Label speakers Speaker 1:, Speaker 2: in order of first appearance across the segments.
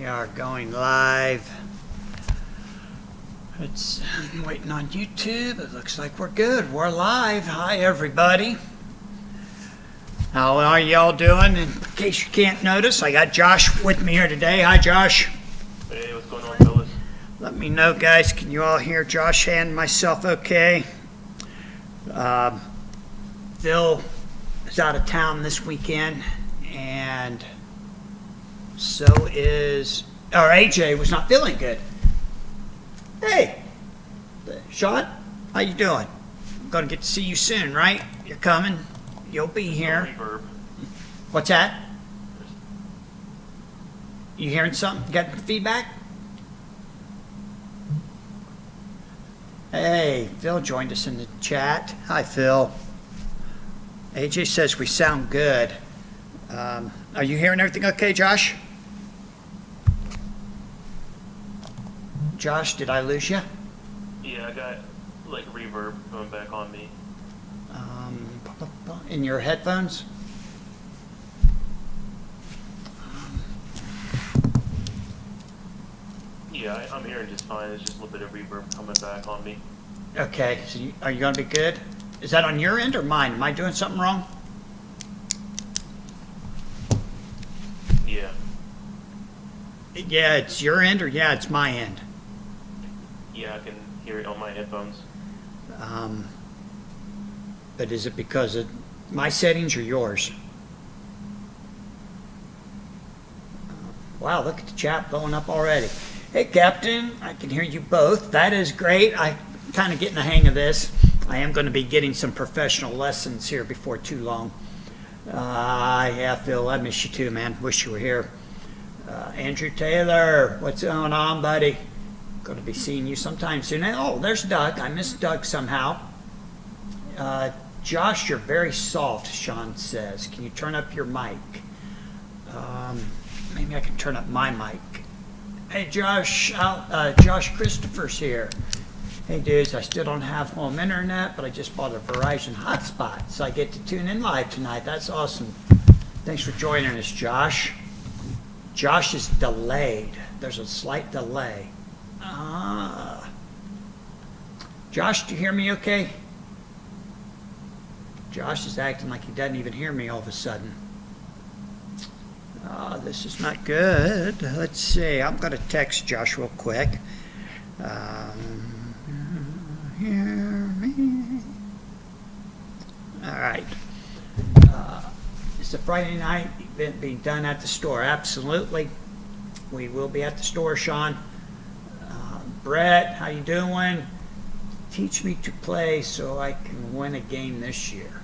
Speaker 1: We are going live. It's waiting on YouTube. It looks like we're good. We're live. Hi, everybody. How are y'all doing? In case you can't notice, I got Josh with me here today. Hi, Josh.
Speaker 2: Hey, what's going on, fellas?
Speaker 1: Let me know, guys. Can you all hear Josh and myself okay? Phil is out of town this weekend, and so is, or AJ was not feeling good. Hey, Sean, how you doing? I'm going to get to see you soon, right? You're coming. You'll be here.
Speaker 2: Reverb.
Speaker 1: What's that? You hearing something? Got feedback? Hey, Phil joined us in the chat. Hi, Phil. AJ says we sound good. Are you hearing everything okay, Josh? Josh, did I lose you?
Speaker 2: Yeah, I got like reverb coming back on me.
Speaker 1: In your headphones?
Speaker 2: Yeah, I'm hearing just fine. It's just a little bit of reverb coming back on me.
Speaker 1: Okay, so are you going to be good? Is that on your end or mine? Am I doing something wrong?
Speaker 2: Yeah.
Speaker 1: Yeah, it's your end or yeah, it's my end.
Speaker 2: Yeah, I can hear it on my headphones.
Speaker 1: But is it because of my settings or yours? Wow, look at the chat blowing up already. Hey, Captain, I can hear you both. That is great. I'm kind of getting the hang of this. I am going to be getting some professional lessons here before too long. Yeah, Phil, I miss you too, man. Wish you were here. Andrew Taylor, what's going on, buddy? Going to be seeing you sometime soon. Oh, there's Doug. I missed Doug somehow. Josh, you're very soft, Sean says. Can you turn up your mic? Maybe I can turn up my mic. Hey, Josh, Josh Christopher's here. Hey, dudes, I still don't have home internet, but I just bought a Verizon hotspot, so I get to tune in live tonight. That's awesome. Thanks for joining us, Josh. Josh is delayed. There's a slight delay. Josh, do you hear me okay? Josh is acting like he doesn't even hear me all of a sudden. This is not good. Let's see. I'm going to text Josh real quick. Hear me. All right. Is the Friday night event being done at the store? Absolutely. We will be at the store, Sean. Brett, how you doing? Teach me to play so I can win a game this year.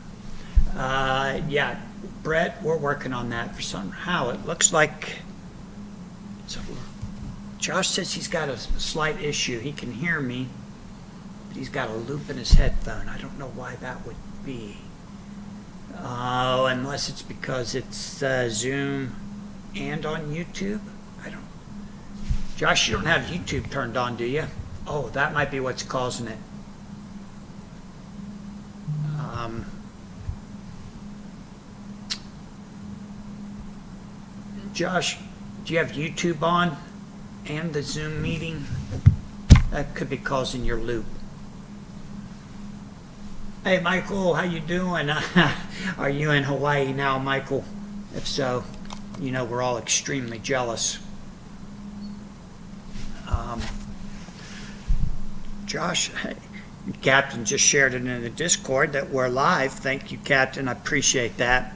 Speaker 1: Yeah, Brett, we're working on that for somehow. It looks like Josh says he's got a slight issue. He can hear me, but he's got a loop in his headphone. I don't know why that would be. Unless it's because it's Zoom and on YouTube. I don't. Josh, you don't have YouTube turned on, do you? Oh, that might be what's causing it. Josh, do you have YouTube on and the Zoom meeting? That could be causing your loop. Hey, Michael, how you doing? Are you in Hawaii now, Michael? If so, you know we're all extremely jealous. Josh, Captain just shared it in the Discord that we're live. Thank you, Captain. I appreciate that.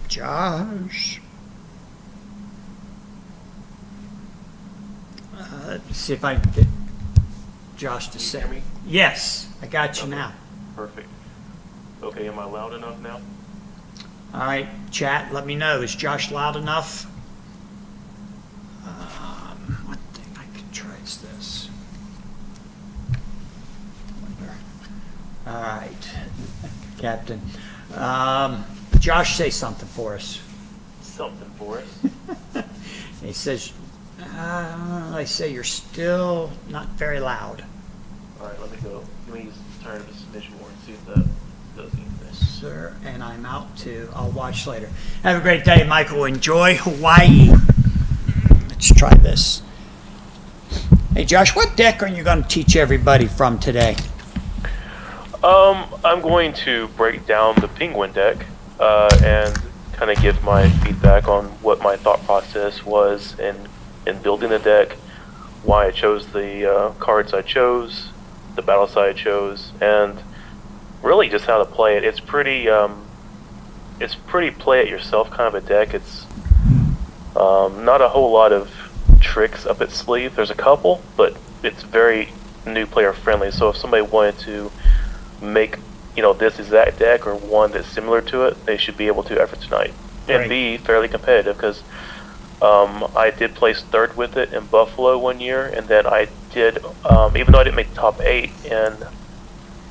Speaker 1: Josh. Let's see if I can get Josh to say.
Speaker 2: Hear me?
Speaker 1: Yes, I got you
Speaker 2: Okay.
Speaker 1: now.
Speaker 2: Perfect. Okay, am I loud enough now?
Speaker 1: All right, chat, let me know. Is Josh loud enough? One thing I could try is this. All right, Captain. Josh, say something for us.
Speaker 2: Something for us.
Speaker 1: He says, I say you're still not very loud.
Speaker 2: All right, let me go. Let me just turn it a smidge more and see if that does anything.
Speaker 1: sir, and I'm out too. I'll watch later. Have a great day, Michael. Enjoy Hawaii. Let's try this. Hey, Josh, what deck are you going to teach everybody from today?
Speaker 2: I'm going to break down the Penguin deck and kind of give my feedback on what my thought process was in building the deck, why I chose the cards I chose, the battle side I chose, and really just how to play it. It's pretty play it yourself kind of a deck. It's not a whole lot of tricks up its sleeve. There's a couple, but it's very new player friendly. So if somebody wanted to make this exact deck or one that's similar to it, they should be able to after tonight and
Speaker 1: Right.
Speaker 2: be fairly competitive, because I did place third with it in Buffalo one year, and then I did even though I didn't make the top 8 in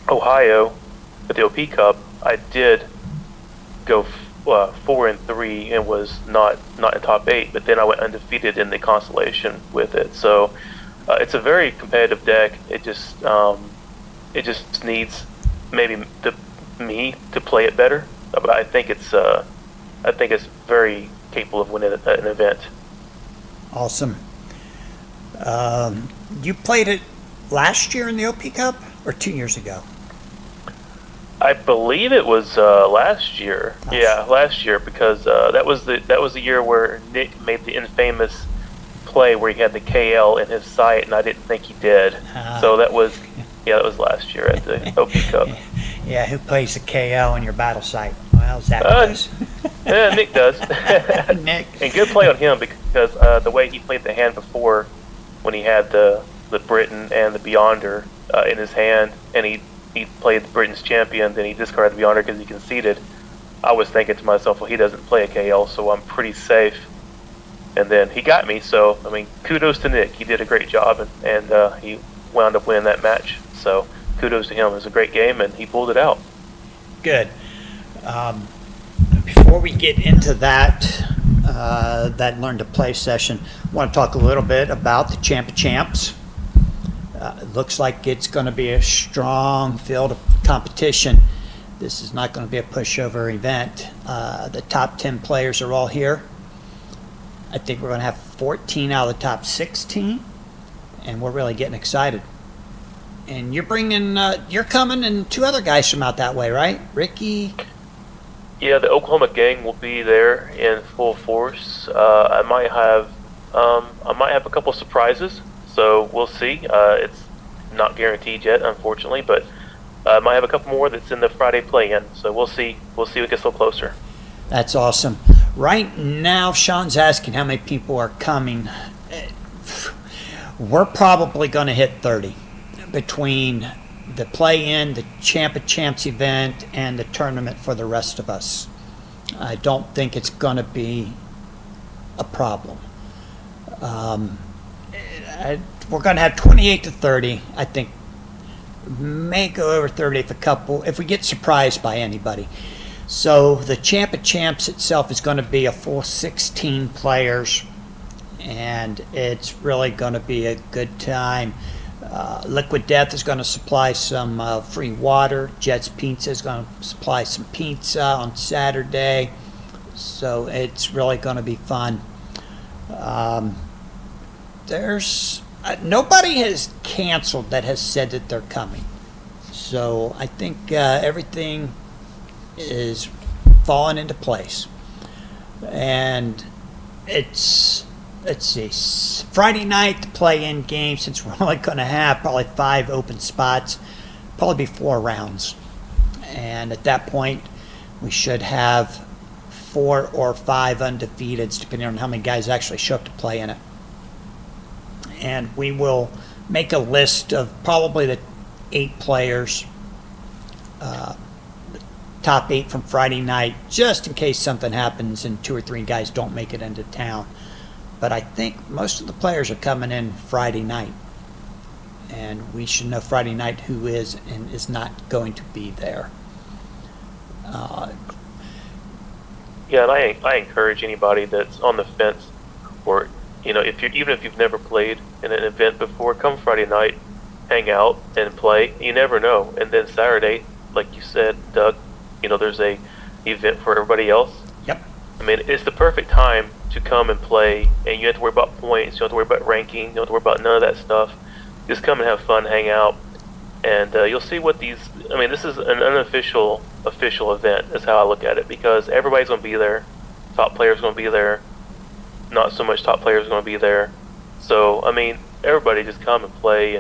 Speaker 2: Ohio at the OP Cup, I did go 4-3 and was not in top 8, but then I went undefeated in the Constellation with it. So it's a very competitive deck. It just needs maybe me to play it better, but I think it's very capable of winning an event.
Speaker 1: Awesome. You played it last year in the OP Cup or 2 years ago?
Speaker 2: I believe it was last year. Yeah, last year, because that was the year where Nick made the infamous play where he had the KL in his sight, and I didn't think he did. So that was last year at the OP Cup.
Speaker 1: Yeah, who plays the KL in your battle site? Well, Zach does.
Speaker 2: Yeah, Nick does.
Speaker 1: Nick.
Speaker 2: And good play on him, because the way he played the hand before, when he had the Britain and the Beyonder in his hand, and he played the Britain's champion, then he discarded the Beyonder because he conceded. I was thinking to myself, well, he doesn't play a KL, so I'm pretty safe. And then he got me, so, I mean, kudos to Nick. He did a great job, and he wound up winning that match. So kudos to him. It was a great game, and he pulled it out.
Speaker 1: Good. Before we get into that Learn to Play session, I want to talk a little bit about the Champ of Champs. It looks like it's going to be a strong field of competition. This is not going to be a pushover event. The top 10 players are all here. I think we're going to have 14 out of the top 16, and we're really getting excited. And you're coming, and 2 other guys from out that way, right? Ricky?
Speaker 2: Yeah, the Oklahoma gang will be there in full force. I might have a couple surprises, so we'll see. It's not guaranteed yet, unfortunately, but I might have a couple more that's in the Friday play-in. So we'll see. We'll see what gets a little closer.
Speaker 1: That's awesome. Right now, Sean's asking how many people are coming. We're probably going to hit 30 between the play-in, the Champ of Champs event, and the tournament for the rest of us. I don't think it's going to be a problem. We're going to have 28 to 30. I think may go over 30 if we get surprised by anybody. So the Champ of Champs itself is going to be a full 16 players, and it's really going to be a good time. Liquid Death is going to supply some free water. Jets Pizza is going to supply some pizza on Saturday. So it's really going to be fun. There's nobody has canceled that has said that they're coming. So I think everything is falling into place. And it's, let's see, Friday night the play-in game, since we're only going to have probably 5 open spots, probably be 4 rounds. And at that point, we should have 4 or 5 undefeateds, depending on how many guys actually show up to play in it. And we will make a list of probably the 8 players, top 8 from Friday night, just in case something happens and 2 or 3 guys don't make it into town. But I think most of the players are coming in Friday night. And we should know Friday night who is and is not going to be there.
Speaker 2: Yeah, and I encourage anybody that's on the fence, or even if you've never played in an event before, come Friday night, hang out and play. You never know. And then Saturday, like you said, Doug, there's a event for everybody else.
Speaker 1: Yep.
Speaker 2: I mean, it's the perfect time to come and play, and you don't have to worry about points, you don't have to worry about ranking, you don't have to worry about none of that stuff. Just come and have fun, hang out, and you'll see what these. I mean, this is an unofficial official event. Is how I look at it, because everybody's going to be there. Top players going to be there. Not so much top players going to be there. So I mean, everybody just come and play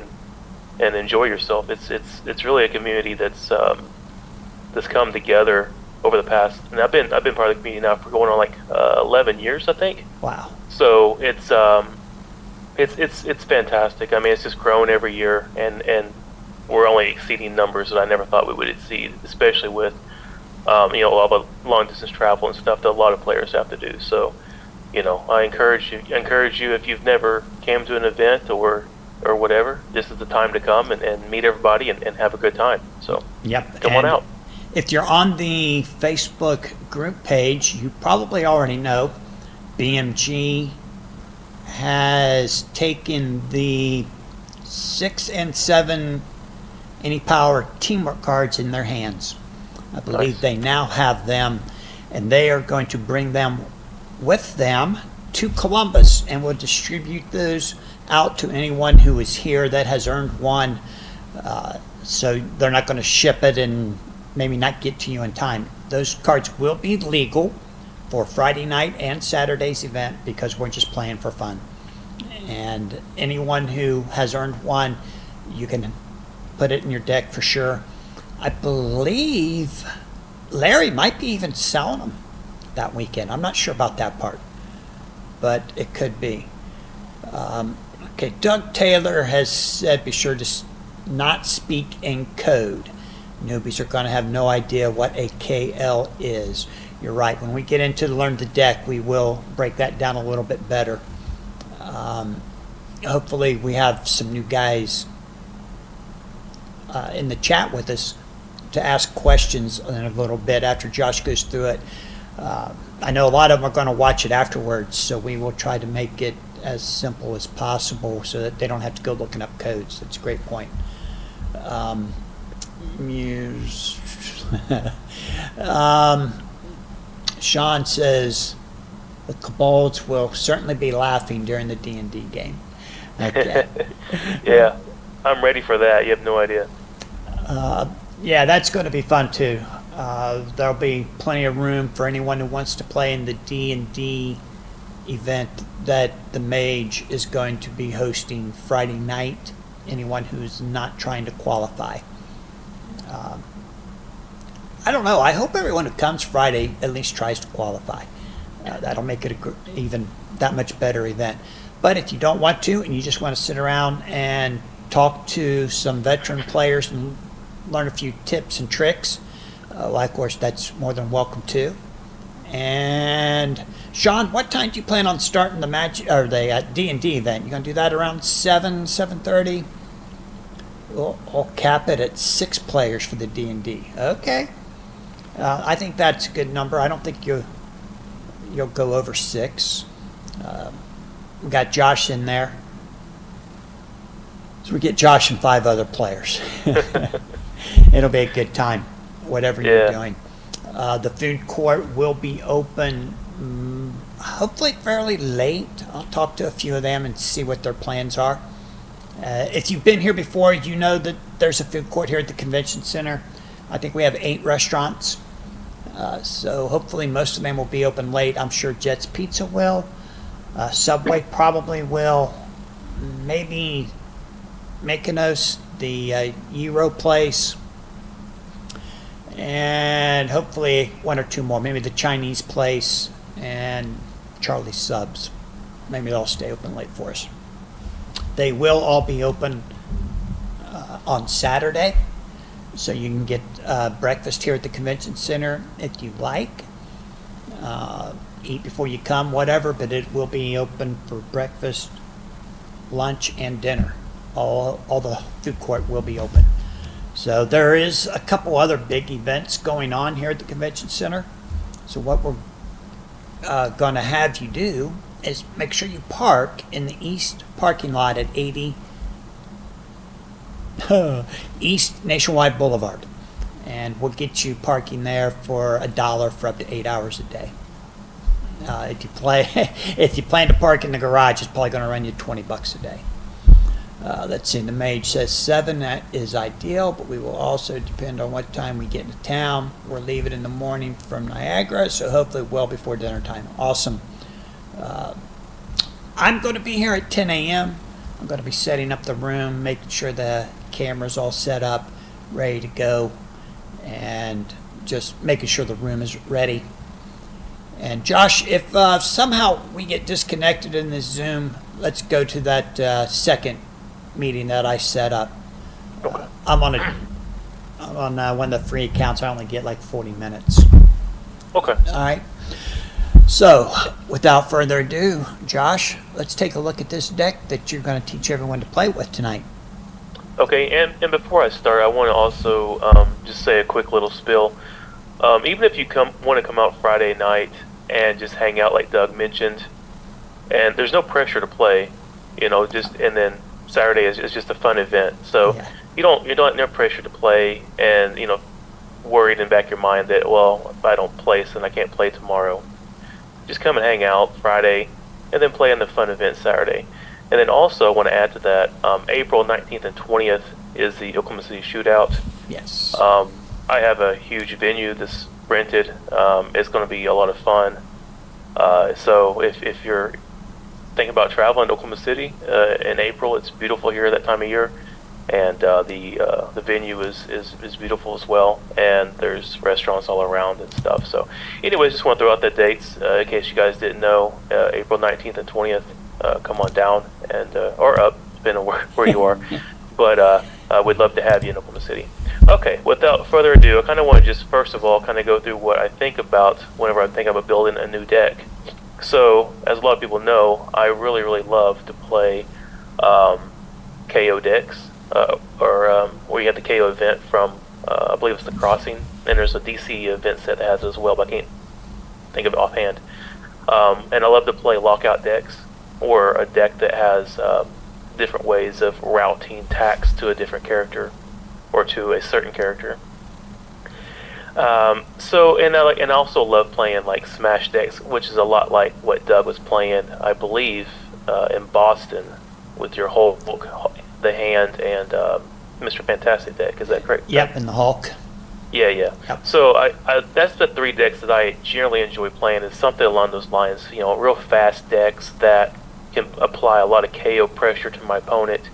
Speaker 2: and enjoy yourself. It's really a community that's come together over the past. And I've been part of the community now for going on like 11 years, I think.
Speaker 1: Wow.
Speaker 2: So it's fantastic. I mean, it's just grown every year, and we're only exceeding numbers that I never thought we would exceed, especially with all the long distance travel and stuff that a lot of players have to do. So, I encourage you if you've never came to an event or whatever, this is the time to come and meet everybody and have a good time. So
Speaker 1: Yep.
Speaker 2: come on out.
Speaker 1: If you're on the Facebook group page, you probably already know BMG has taken the 6 and 7 Any Power teamwork cards in their hands. I believe
Speaker 2: Nice.
Speaker 1: they now have them, and they are going to bring them with them to Columbus, and will distribute those out to anyone who is here that has earned one. So they're not going to ship it and maybe not get to you in time. Those cards will be legal for Friday night and Saturday's event, because we're just playing for fun. And anyone who has earned one, you can put it in your deck for sure. I believe Larry might be even selling them that weekend. I'm not sure about that part, but it could be. Okay, Doug Taylor has said be sure to not speak in code. Newbies are going to have no idea what a KL is. You're right. When we get into Learn the Deck, we will break that down a little bit better. Hopefully we have some new guys in the chat with us to ask questions in a little bit after Josh goes through it. I know a lot of them are going to watch it afterwards, so we will try to make it as simple as possible so that they don't have to go looking up codes. That's a great point. Sean says the Kobolds will certainly be laughing during the D&D game. Okay.
Speaker 2: Yeah, I'm ready for that. You have no idea.
Speaker 1: Yeah, that's going to be fun too. There'll be plenty of room for anyone who wants to play in the D&D event that the Mage is going to be hosting Friday night. Anyone who's not trying to qualify. I don't know. I hope everyone who comes Friday at least tries to qualify. That'll make it even that much better event. But if you don't want to and you just want to sit around and talk to some veteran players and learn a few tips and tricks, well, of course, that's more than welcome to. And Sean, what time do you plan on starting the Magic or the D&D event? You gonna do that around 7:30? We'll cap it at 6 players for the D&D. Okay. I think that's a good number. I don't think you'll go over 6. We got Josh in there. So we get Josh and 5 other players. It'll be a good time, whatever you're doing. The food court will be open hopefully fairly late. I'll talk to a few of them and see what their plans are. If you've been here before, you know that there's a food court here at the convention center. I think we have 8 restaurants. So hopefully most of them will be open late. I'm sure Jet's Pizza will. Subway probably will. Maybe Mykonos, the Euro place. And hopefully 1 or 2 more. Maybe the Chinese place and Charlie's Subs. Maybe they'll stay open late for us. They will all be open on Saturday. So you can get breakfast here at the convention center if you like. Eat before you come, whatever, but it will be open for breakfast, lunch, and dinner. All the food court will be open. So there is a couple other big events going on here at the convention center. So what we're going to have you do is make sure you park in the east parking lot at 80 East Nationwide Boulevard. and we'll get you parking there for $1 for up to 8 hours a day. If you plan to park in the garage, it's probably going to run you $20 a day. Let's see, the mage says 7, that is ideal, but we will also depend on what time we get into town. We're leaving in the morning from Niagara, so hopefully well before dinner time. Awesome. I'm going to be here at 10 a.m. I'm going to be setting up the room, making sure the camera's all set up, ready to go, and just making sure the room is ready. And Josh, if somehow we get disconnected in this Zoom, let's go to that second meeting that I set up. I'm on one of the free accounts. I only get like 40 minutes.
Speaker 2: Okay.
Speaker 1: All right. So, without further ado, Josh, let's take a look at this deck that you're going to teach everyone to play with tonight.
Speaker 2: Okay, and before I start, I want to also just say a quick little spiel. Even if you want to come out Friday night and just hang out like Doug mentioned, and there's no pressure to play, and then Saturday is just a fun event. So
Speaker 1: Yeah.
Speaker 2: you don't no pressure to play, and worried in the back of your mind that, well, if I don't place, then I can't play tomorrow. Just come and hang out Friday, and then play in the fun event Saturday. And then also I want to add to that, April 19th and 20th is the Oklahoma City Shootout.
Speaker 1: Yes.
Speaker 2: I have a huge venue that's rented. It's going to be a lot of fun. So if you're thinking about traveling to Oklahoma City in April, it's beautiful here that time of year, and the venue is beautiful as well. And there's restaurants all around and stuff. So, anyways, just want to throw out the dates in case you guys didn't know. April 19th and 20th. Come on down and or up, depending on where you are. But we'd love to have you in Oklahoma City. Okay, without further ado, I kind of want to just first of all kind of go through what I think about whenever I think about building a new deck. So, as a lot of people know, I really, really love to play KO decks, or where you have the KO event from, I believe it's the Crossing, and there's a DC event set that has it as well, but I can't think of it offhand. And I love to play lockout decks, or a deck that has different ways of routing attacks to a different character, or to a certain character. And I also love playing like Smash decks, which is a lot like what Doug was playing, I believe, in Boston with your Hulk, the Hand, and Mr. Fantastic deck. Is that correct?
Speaker 1: Yep, and the Hulk.
Speaker 2: Yeah.
Speaker 1: Yep.
Speaker 2: So I that's the 3 decks that I generally enjoy playing. Is something along those lines. Real fast decks that can apply a lot of KO pressure to my opponent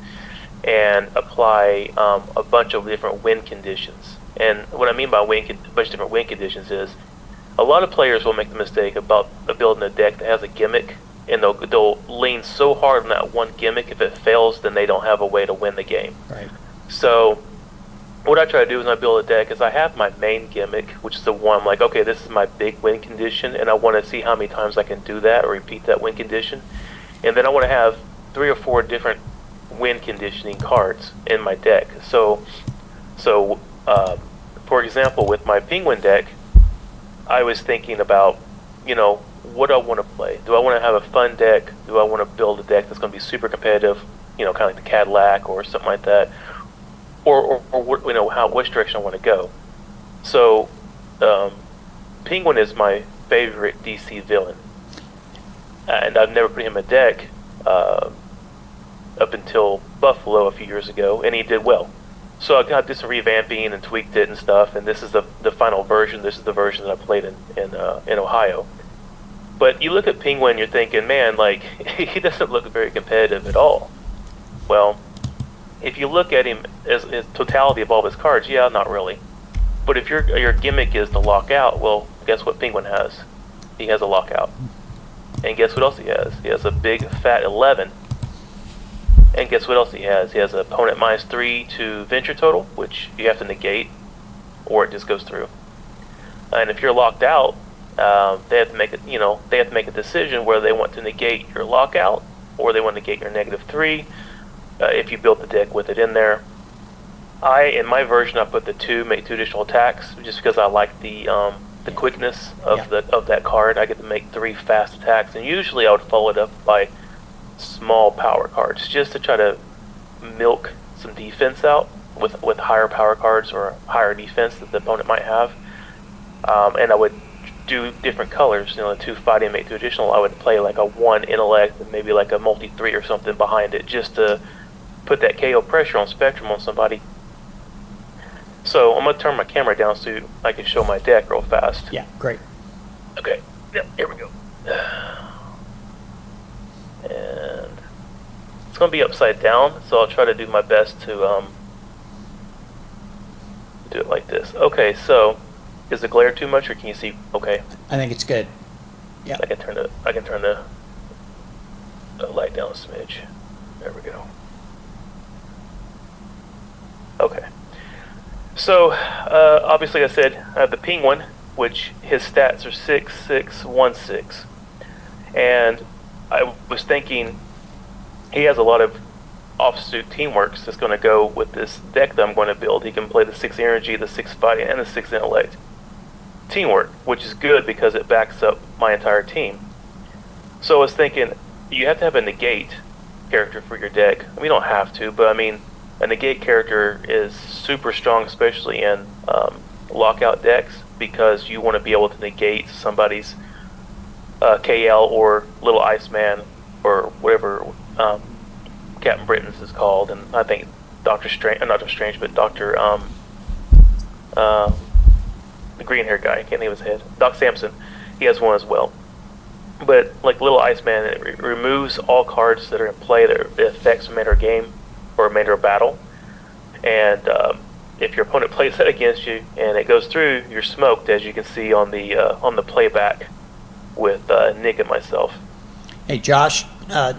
Speaker 2: and apply a bunch of different win conditions. And what I mean by a bunch of different win conditions is a lot of players will make the mistake about building a deck that has a gimmick, and they'll lean so hard on that one gimmick. If it fails, then they don't have a way to win the game.
Speaker 1: Right.
Speaker 2: So what I try to do when I build a deck is I have my main gimmick, which is the one I'm like, okay, this is my big win condition, and I want to see how many times I can do that or repeat that win condition. And then I want to have 3 or 4 different win conditioning cards in my deck. So for example, with my Penguin deck, I was thinking about, what do I want to play? Do I want to have a fun deck? Do I want to build a deck that's going to be super competitive, kind of like the Cadillac or something like that? Or which direction I want to go? So, Penguin is my favorite DC villain, and I've never put him in a deck up until Buffalo a few years ago, and he did well. So I did some revamping and tweaked it and stuff, and this is the final version. This is the version that I played in Ohio. But you look at Penguin, you're thinking, man, like, he doesn't look very competitive at all. Well, if you look at him as totality of all of his cards, yeah, not really. But if your gimmick is to lock out, well, guess what Penguin has? He has a lockout. And guess what else he has? He has a big fat 11. And guess what else he has? He has an opponent -3 to venture total, which you have to negate, or it just goes through. And if you're locked out, they have to make a decision whether they want to negate your lockout or they want to negate your -3. If you build the deck with it in there. In my version, I put the make 2 additional attacks just because I like the quickness of that card. I get to make 3 fast attacks, and usually I would follow it up by small power cards just to try to milk some defense out. with higher power cards or higher defense that the opponent might have. And I would do different colors. The 2 fighting make 2 additional. I would play like a 1 intellect and maybe like a multi 3 or something behind it, just to put that KO pressure on Spectrum on somebody. So I'm gonna turn my camera down so I can show my deck real fast.
Speaker 1: Yeah, great.
Speaker 2: Okay. Yep. Here we go. And it's gonna be upside down, so I'll try to do my best to do it like this. Okay. So is the glare too much, or can you see? Okay.
Speaker 1: I think it's good. Yeah.
Speaker 2: I can turn the light down a smidge. There we go. Okay. So obviously, like I said, I have the Penguin, which his stats are 6, 6, 1, 6, and I was thinking he has a lot of offsuit teamworks that's going to go with this deck that I'm going to build. He can play the 6 energy, the 6 fighting, and the 6 intellect teamwork, which is good because it backs up my entire team. So I was thinking, you have to have a negate character for your deck. You don't have to, but I mean, a negate character is super strong, especially in lockout decks, because you want to be able to negate somebody's KL or Little Iceman or whatever Captain Britain's is called, and I think Doctor Strange, not Doctor Strange, but Doctor the green hair guy, I can't think of his head, Doc Samson, he has one as well. But like Little Iceman, it removes all cards that are in play that affects remainder game or remainder battle, and if your opponent plays that against you and it goes through, you're smoked, as you can see on the playback with Nick and myself.
Speaker 1: Hey, Josh,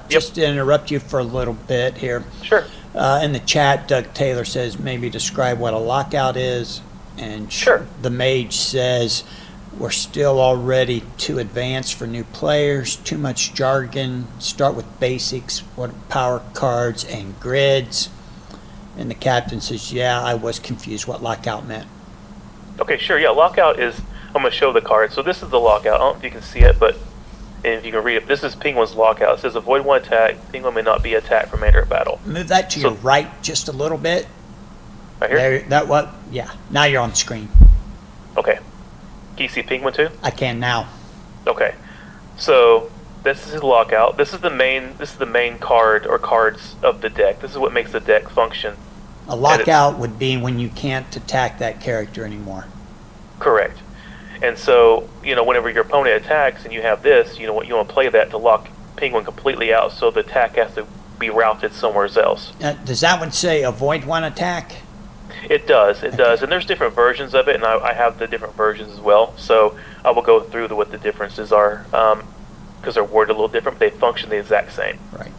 Speaker 1: just to interrupt you for a little bit here.
Speaker 2: Sure.
Speaker 1: In the chat, Doug Taylor says maybe describe what a lockout is, and
Speaker 2: Sure.
Speaker 1: The Mage says we're still already too advanced for new players, too much jargon, start with basics, what are power cards and grids. And the Captain says, yeah, I was confused what lockout meant.
Speaker 2: Okay, sure. Yeah, lockout is, I'm going to show the card. So this is the lockout. I don't know if you can see it, but if you can read it, this is Penguin's lockout. It says avoid 1 attack. Penguin may not be attacked for remainder of battle.
Speaker 1: Move that to your right just a little bit.
Speaker 2: Right here?
Speaker 1: There, that what? Yeah. Now you're on the screen.
Speaker 2: Okay. Can you see Penguin too?
Speaker 1: I can now.
Speaker 2: Okay. So this is his lockout. This is the main card or cards of the deck. This is what makes the deck function.
Speaker 1: A lockout would be when you can't attack that character anymore.
Speaker 2: Correct. And so, whenever your opponent attacks and you have this, you want to play that to lock Penguin completely out, so the attack has to be routed somewhere else.
Speaker 1: Does that one say avoid 1 attack?
Speaker 2: It does. It does. And there's different versions of it, and I have the different versions as well. So I will go through what the differences are, because they're worded a little different, but they function the exact same.
Speaker 1: Right.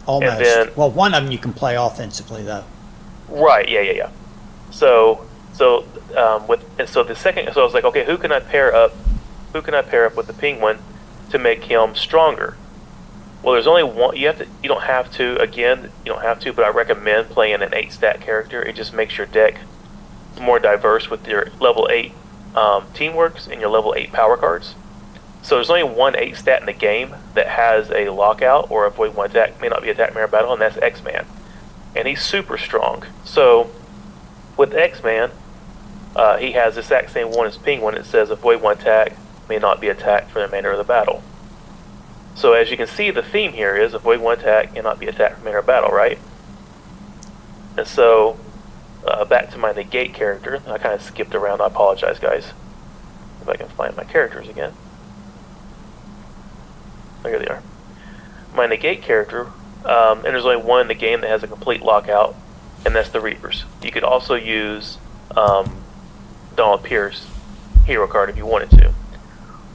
Speaker 1: Almost.
Speaker 2: And then,
Speaker 1: well, one of them you can play offensively, though.
Speaker 2: Right. Yeah. So the second. So I was like, okay, who can I pair up with the Penguin to make him stronger? Well, there's only one. You don't have to. But I recommend playing an 8-stat character. It just makes your deck more diverse with your level 8 teamworks and your level 8 power cards. So there's only one 8-stat in the game that has a lockout or avoid 1 attack, may not be attacked mirror battle, and that's X-Man. And he's super strong. So with X-Man, he has this exact same one as Penguin. It says avoid 1 attack, may not be attacked for the remainder of the battle. So as you can see, the theme here is avoid 1 attack, cannot be attacked for the remainder of battle, right? And so back to my negate character. I kind of skipped around. I apologize, guys. If I can find my characters again. Oh, here they are. My negate character, and there's only one in the game that has a complete lockout, and that's the Reapers. You could also use Donald Pierce hero card if you wanted to.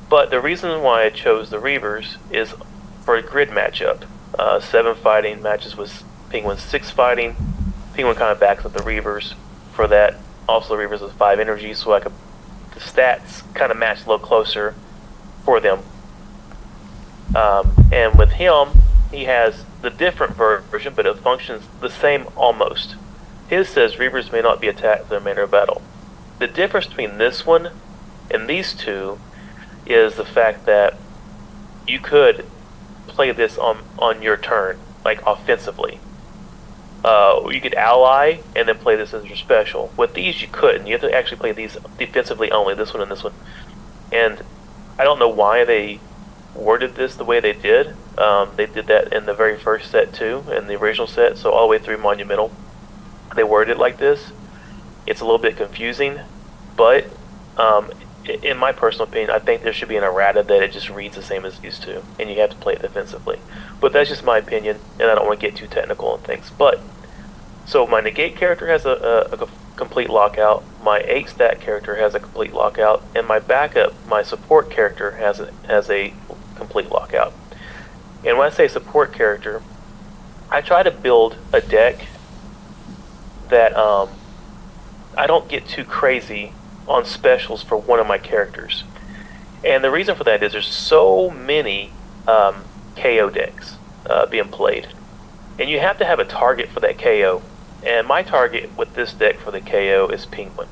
Speaker 2: But the reason why I chose the Reapers is for a grid matchup. 7 fighting matches with Penguin 6 fighting. Penguin kind of backs up the Reapers for that. Also, the Reapers with 5 energy, so the stats kind of match a little closer for them. And with him, he has the different version, but it functions the same almost. His says Reapers may not be attacked for the remainder of battle. The difference between this one and these two is the fact that you could play this on your turn, like offensively. You could ally and then play this as your special. With these, you couldn't. You have to actually play these defensively only, this one and this one. And I don't know why they worded this the way they did. They did that in the very first set too, in the original set, so all the way through Monumental. They worded it like this. It's a little bit confusing, but in my personal opinion, I think there should be an errata that it just reads the same as it used to, and you have to play it defensively. But that's just my opinion, and I don't want to get too technical on things. But so my negate character has a complete lockout, my 8 stat character has a complete lockout, and my backup, my support character has a complete lockout. And when I say support character, I try to build a deck that I don't get too crazy on specials for one of my characters. And the reason for that is there's so many KO decks being played. And you have to have a target for that KO. And my target with this deck for the KO is Penguin.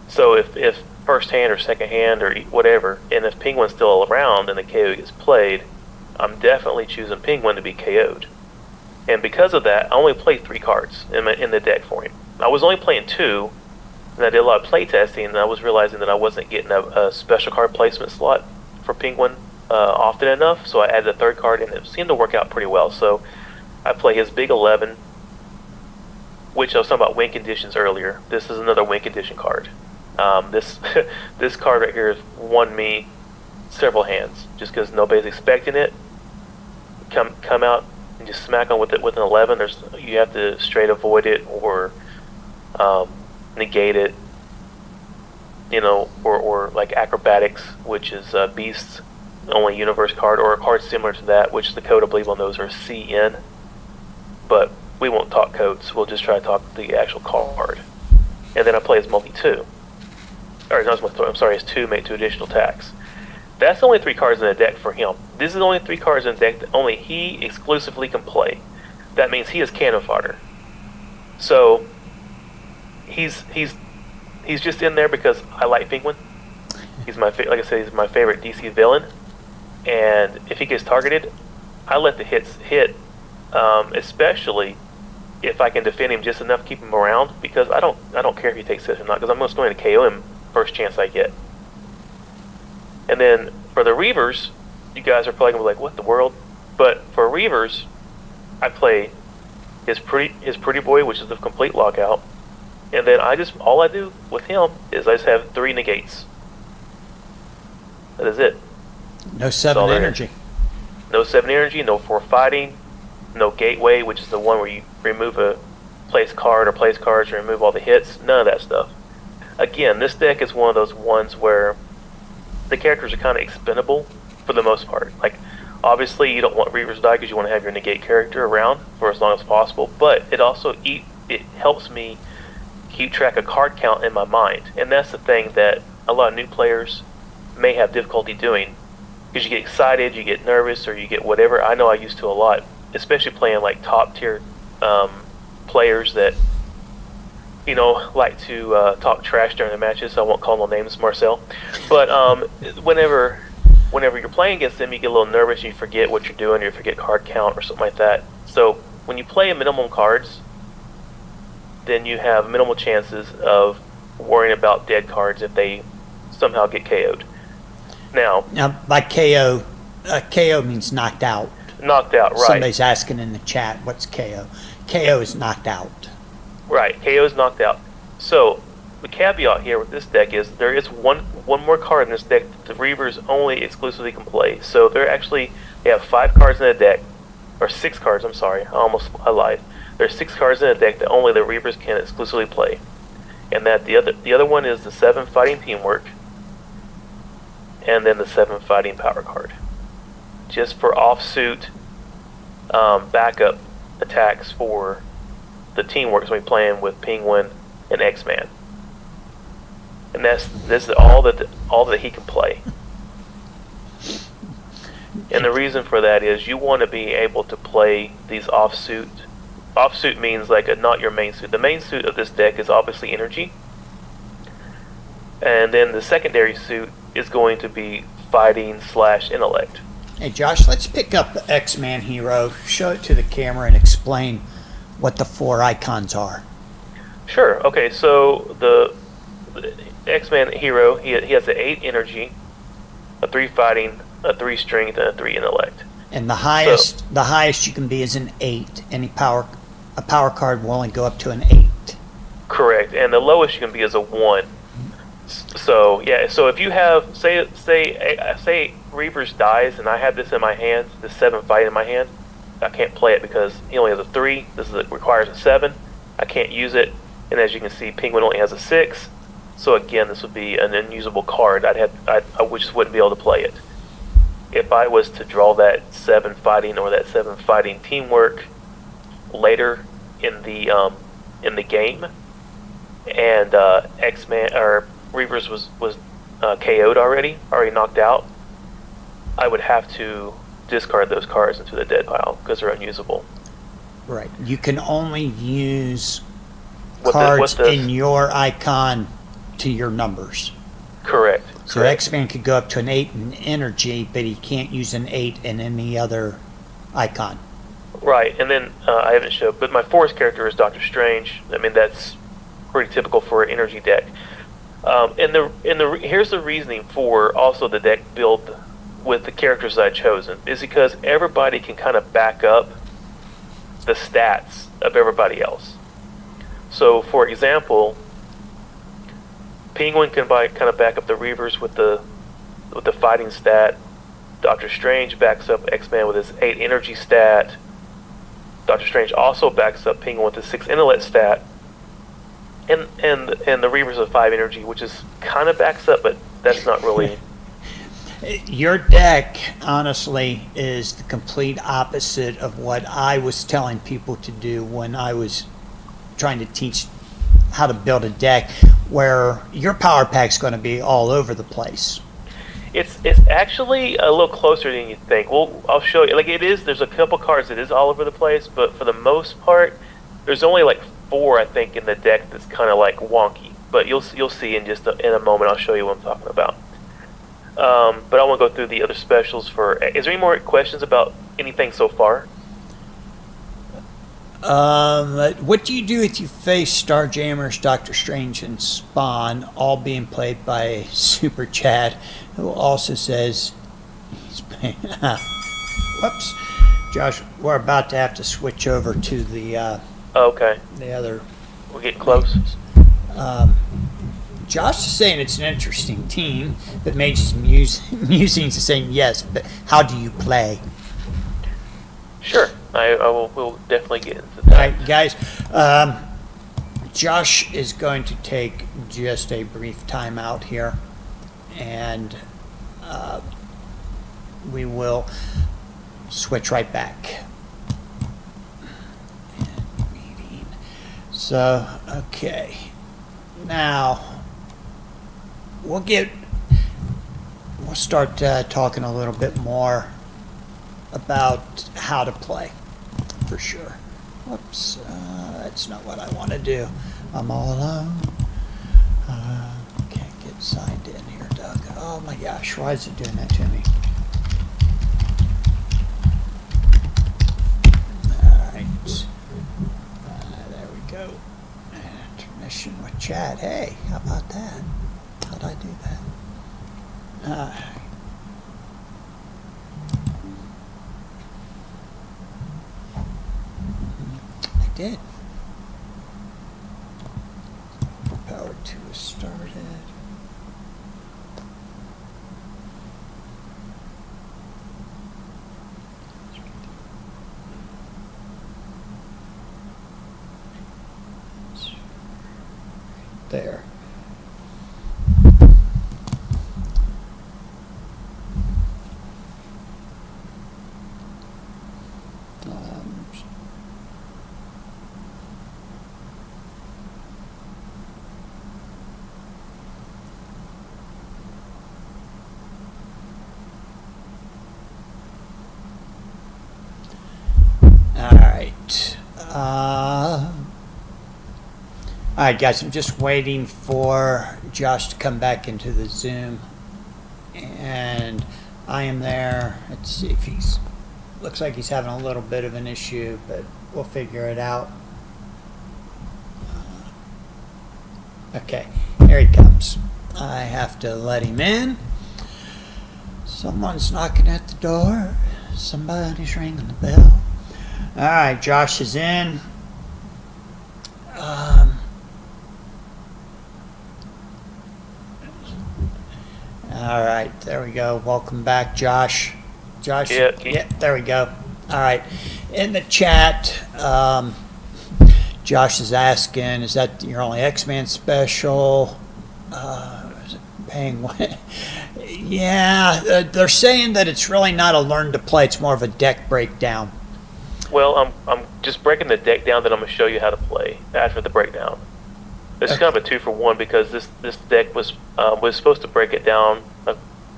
Speaker 2: So if first hand or second hand or whatever, and if Penguin's still around and the KO gets played, I'm definitely choosing Penguin to be KO'd. And because of that, I only play 3 cards in the deck for him. I was only playing 2, and I did a lot of play testing, and I was realizing that I wasn't getting a special card placement slot for Penguin often enough, so I added a 3rd card, and it seemed to work out pretty well. So I play his Big 11, which I was talking about win conditions earlier. This is another win condition card. This this card right here has won me several hands, just because nobody's expecting it. Come out and just smack on with it with an 11. You have to straight avoid it or negate it, or like Acrobatics, which is Beast's only universe card, or a card similar to that, which the code I believe on those are CN. But we won't talk codes, we'll just try to talk the actual card. And then I play his multi-2. Or not his multi-2, I'm sorry, his 2 make 2 additional attacks. That's only 3 cards in the deck for him. This is only 3 cards in the deck that only he exclusively can play. That means he is cannon fodder. So he's just in there because I like Penguin. He's like I said, he's my favorite DC villain. And if he gets targeted, I let the hits hit, especially if I can defend him just enough to keep him around, because I don't care if he takes hits or not, because I'm just going to KO him first chance I get. And then for the Reavers, you guys are probably going to be like, what the world? But for Reavers, I play his pretty boy, which is the complete lockout. And then all I do with him is I just have 3 negates. That is it.
Speaker 1: No 7 energy.
Speaker 2: No 7 energy, no 4 fighting, no gateway, which is the one where you remove a place card or place cards and remove all the hits. None of that stuff. Again, this deck is one of those ones where the characters are kind of expendable for the most part. Like, obviously you don't want Reavers to die because you want to have your negate character around for as long as possible, but it also it helps me keep track of card count in my mind. And that's the thing that a lot of new players may have difficulty doing, because you get excited, you get nervous, or you get whatever. I know I used to a lot, especially playing like top tier players that like to talk trash during the matches. So I won't call no names, Marcel. But whenever you're playing against them, you get a little nervous, you forget what you're doing, you forget card count or something like that. So when you play a minimum cards, then you have minimal chances of worrying about dead cards if they somehow get KO'd. Now
Speaker 1: by KO, KO means knocked out.
Speaker 2: Knocked out, right.
Speaker 1: Somebody's asking in the chat, what's KO? KO is knocked out.
Speaker 2: Right, KO is knocked out. So the caveat here with this deck is there is one more card in this deck that the Reavers only exclusively can play. So they have 5 cards in the deck, or 6 cards, I'm sorry, I lied. There's 6 cards in the deck that only the Reavers can exclusively play. And that the other one is the 7 fighting teamwork, and then the 7 fighting power card. Just for offsuit backup attacks for the teamwork that's going to be playing with Penguin and X-Man. And this is all that he can play. And the reason for that is you want to be able to play these offsuit. Offsuit means like not your main suit. The main suit of this deck is obviously energy. And then the secondary suit is going to be fighting / intellect.
Speaker 1: Hey Josh, let's pick up the X-Man hero, show it to the camera, and explain what the 4 icons are.
Speaker 2: Sure. Okay. So the X-Man hero, he has an 8 energy, a 3 fighting, a 3 strength, and a 3 intellect.
Speaker 1: And the highest you can be is an 8. A power card will only go up to an 8.
Speaker 2: Correct. And the lowest you can be is a 1. So yeah. So if you have say Reavers dies, and I have this in my hand, the 7 fight in my hand, I can't play it because he only has a 3. Requires a 7. I can't use it. And as you can see, Penguin only has a 6. So again, this would be an unusable card. I just wouldn't be able to play it. If I was to draw that 7 fighting or that 7 fighting teamwork later in the game, and X-Man or Reavers was KO'd already knocked out, I would have to discard those cards into the dead pile because they're unusable.
Speaker 1: Right. You can only use cards in your icon to your numbers.
Speaker 2: Correct.
Speaker 1: So X-Man could go up to an 8 in energy, but he can't use an 8 in any other icon.
Speaker 2: Right, and then I haven't showed, but my forest character is Doctor Strange. I mean, that's pretty typical for an energy deck. Here's the reasoning for also the deck build with the characters that I've chosen is because everybody can kind of back up the stats of everybody else. So, for example, Penguin can kind of back up the Reavers with the fighting stat. Doctor Strange backs up X-Man with his 8 energy stat. Doctor Strange also backs up Penguin with his 6 intellect stat. And the Reavers with 5 energy, which is kind of backs up, but that's not really.
Speaker 1: Your deck, honestly, is the complete opposite of what I was telling people to do when I was trying to teach how to build a deck, where your power pack's going to be all over the place.
Speaker 2: It's actually a little closer than you think. Well, I'll show you. Like it is. There's a couple cards that is all over the place, but for the most part, there's only like 4 I think in the deck that's kind of like wonky. But you'll see in in a moment. I'll show you what I'm talking about. But I want to go through the other specials for. Is there any more questions about anything so far?
Speaker 1: What do you do if you face Starjammers, Doctor Strange, and Spawn, all being played by Super Chad, who also says he's playing. Whoops, Josh, we're about to have to switch over to the.
Speaker 2: Okay.
Speaker 1: The other.
Speaker 2: We're getting close.
Speaker 1: Josh is saying it's an interesting team, but Mage's musings is saying yes, but how do you play?
Speaker 2: Sure, we'll definitely get into that.
Speaker 1: All right, guys. Josh is going to take just a brief time out here, and we will switch right back. Meeting. So, okay. Now, we'll start talking a little bit more about how to play, for sure. Whoops, that's not what I want to do. I'm all alone. Can't get signed in here, Doug. Oh my gosh, why is it doing that to me? Alright. There we go. Intermission with chat. Hey, how about that? How'd I do that? I did. Power 2 is started. There. All right, guys, I'm just waiting for Josh to come back into the Zoom, and I am there. Let's see if looks like he's having a little bit of an issue, but we'll figure it out. Okay, here he comes. I have to let him in. Someone's knocking at the door. Somebody's ringing the bell. All right, Josh is in. All right, there we go. Welcome back, Josh. Josh?
Speaker 2: Yeah.
Speaker 1: There we go. All right. In the chat, Josh is asking, is that your only X-Men special? Is it paying what? Yeah, they're saying that it's really not a learn to play. It's more of a deck breakdown.
Speaker 2: Well, I'm just breaking the deck down, then I'm going to show you how to play after the breakdown. It's kind of a 2-for-1 because this deck was supposed to break it down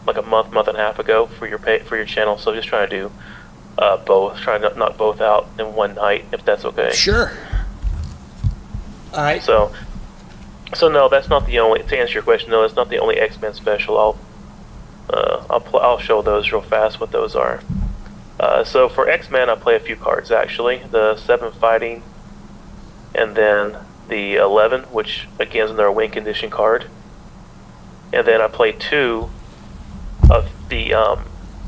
Speaker 2: like a month and a half ago for your channel. So just trying to do both, trying to knock both out in one night, if that's okay.
Speaker 1: Sure. All right.
Speaker 2: So no, that's not the only. To answer your question, no, it's not the only X-Men special. I'll show those real fast what those are. So for X-Men, I play a few cards actually. The 7 fighting, and then the 11, which again is another win condition card. And then I play 2 of the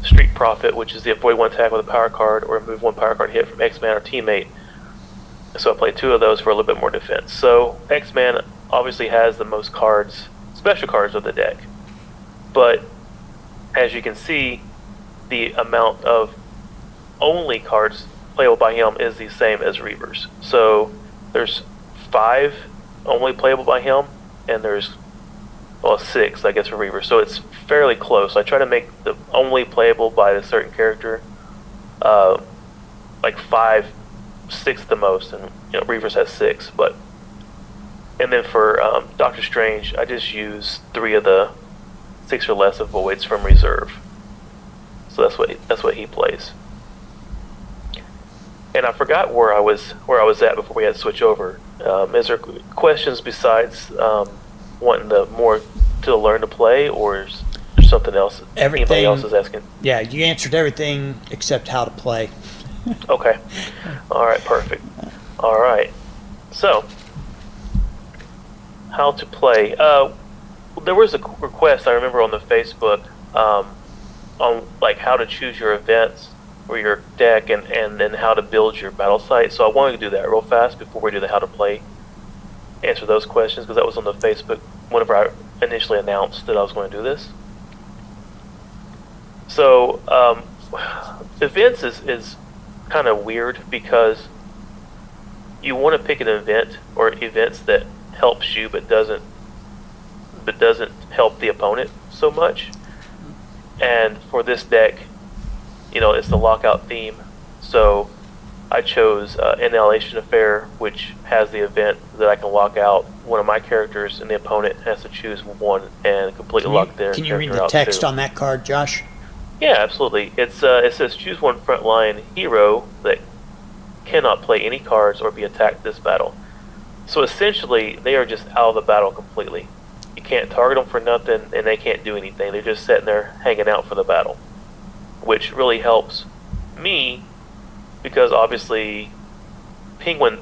Speaker 2: Street Prophet, which is the avoid 1 attack with a power card or remove 1 power card hit from X-Man or teammate. So I play 2 of those for a little bit more defense. So X-Man obviously has the most cards, special cards of the deck. But as you can see, the amount of only cards playable by him is the same as Reaver's. So there's 5 only playable by him, and there's 6, I guess, for Reaver. So it's fairly close. I try to make the only playable by a certain character like 5, 6 at the most, and Reaver's has 6. And then for Doctor Strange, I just use 3 of the 6 or less avoids from reserve. So that's what he plays. And I forgot where I was at before we had to switch over. Is there questions besides wanting to learn to play, or is there something else? Anybody else is asking?
Speaker 1: Yeah, you answered everything except how to play.
Speaker 2: Okay. All right. Perfect. All right. So, how to play? There was a request I remember on the Facebook on like how to choose your events or your deck, and then how to build your battle site. So I wanted to do that real fast before we do the how to play. Answer those questions because that was on the Facebook whenever I initially announced that I was going to do this. So events is kind of weird because you want to pick an event or events that helps you but doesn't help the opponent so much. And for this deck, it's the lockout theme, so I chose Annihilation Affair, which has the event that I can lock out one of my characters, and the opponent has to choose one and completely lock their
Speaker 1: Can you read
Speaker 2: character
Speaker 1: the
Speaker 2: out
Speaker 1: text
Speaker 2: too.
Speaker 1: on that card, Josh?
Speaker 2: Yeah, absolutely. It says choose one frontline hero that cannot play any cards or be attacked this battle. So essentially, they are just out of the battle completely. You can't target them for nothing, and they can't do anything. They're just sitting there hanging out for the battle, which really helps me because obviously Penguin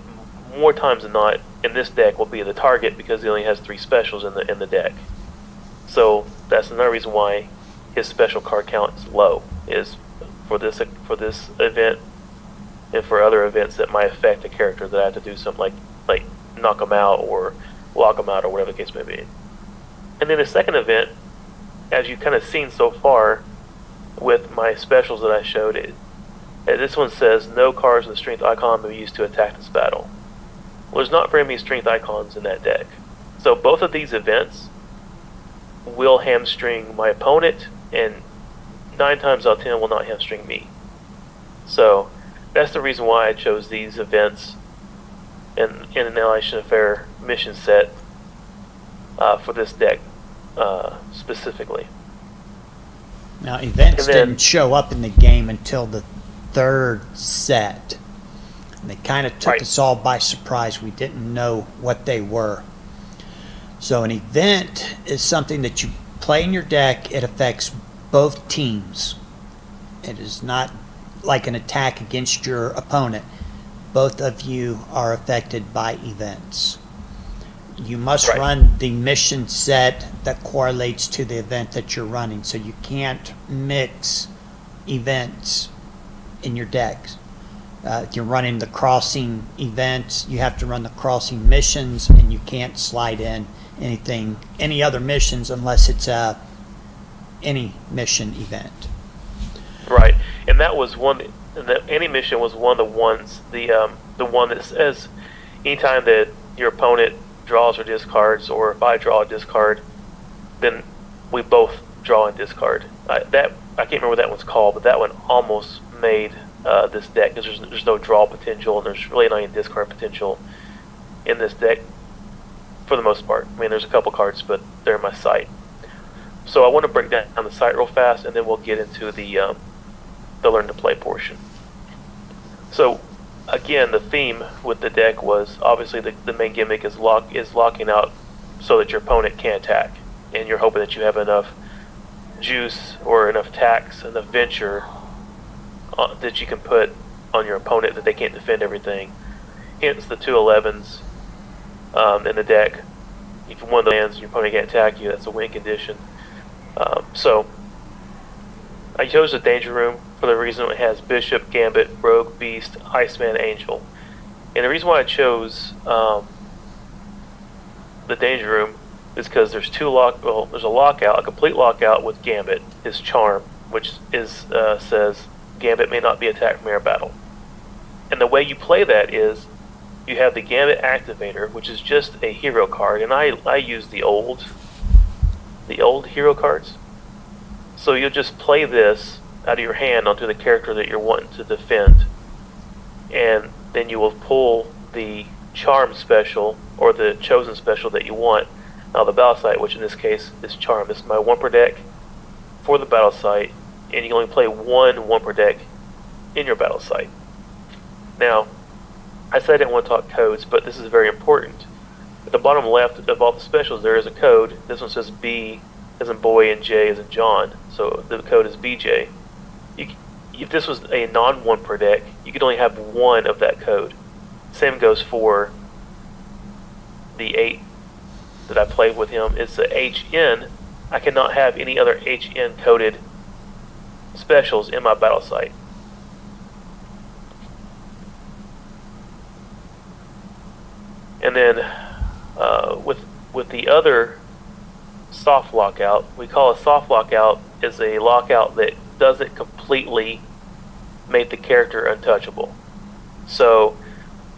Speaker 2: more times than not in this deck will be the target because he only has 3 specials in the deck. So that's another reason why his special card count is low, is for this event and for other events that might affect the character that I have to do something like knock them out or lock them out or whatever the case may be. And then the second event, as you've kind of seen so far with my specials that I showed, this one says no cards with the strength icon may be used to attack this battle. Well, there's not very many strength icons in that deck. So both of these events will hamstring my opponent, and 9 times out of 10 will not hamstring me. So that's the reason why I chose these events in an Annihilation Affair mission set for this deck specifically.
Speaker 1: Now, events
Speaker 2: And then-
Speaker 1: didn't show up in the game until the 3rd set. And they kind of took
Speaker 2: Right.
Speaker 1: us all by surprise. We didn't know what they were. So an event is something that you play in your deck. It affects both teams. It is not like an attack against your opponent. Both of you are affected by events. You must
Speaker 2: Right.
Speaker 1: run the mission set that correlates to the event that you're running. So you can't mix events in your decks. If you're running the crossing events, you have to run the crossing missions, and you can't slide in any other missions unless it's any mission event.
Speaker 2: Right, and that was one. Any mission was one of the ones. The one that says anytime that your opponent draws or discards, or if I draw a discard, then we both draw and discard. I can't remember what that one's called, but that one almost made this deck because there's no draw potential and there's really not any discard potential in this deck for the most part. I mean, there's a couple cards, but they're in my site. So I want to break down the site real fast, and then we'll get into the learn to play portion. So again, the theme with the deck was obviously the main gimmick is locking out so that your opponent can't attack, and you're hoping that you have enough juice or enough tax, enough venture that you can put on your opponent that they can't defend everything. Hence the 2/11s in the deck. If one of the lands your opponent can't attack you, that's a win condition. So I chose the Danger Room for the reason it has Bishop, Gambit, Rogue, Beast, Iceman, Angel. And the reason why I chose the Danger Room is because there's there's a lockout, a complete lockout with Gambit, his charm, which says Gambit may not be attacked from air battle. And the way you play that is you have the Gambit Activator, which is just a hero card, and I use the old hero cards. So you'll just play this out of your hand onto the character that you're wanting to defend, and then you will pull the Charm special or the Chosen special that you want out of the battle site, which in this case is Charm. This is my 1 per deck for the battle site, and you can only play 1 per deck in your battle site. Now, I said I didn't want to talk codes, but this is very important. At the bottom left of all the specials, there is a code. This one says B as in boy and J as in John, so the code is BJ. If this was a non-1 per deck, you could only have 1 of that code. Same goes for the 8 that I played with him. It's a HN. I cannot have any other HN coded specials in my battle site. And then with the other soft lockout, we call a soft lockout is a lockout that doesn't completely make the character untouchable. So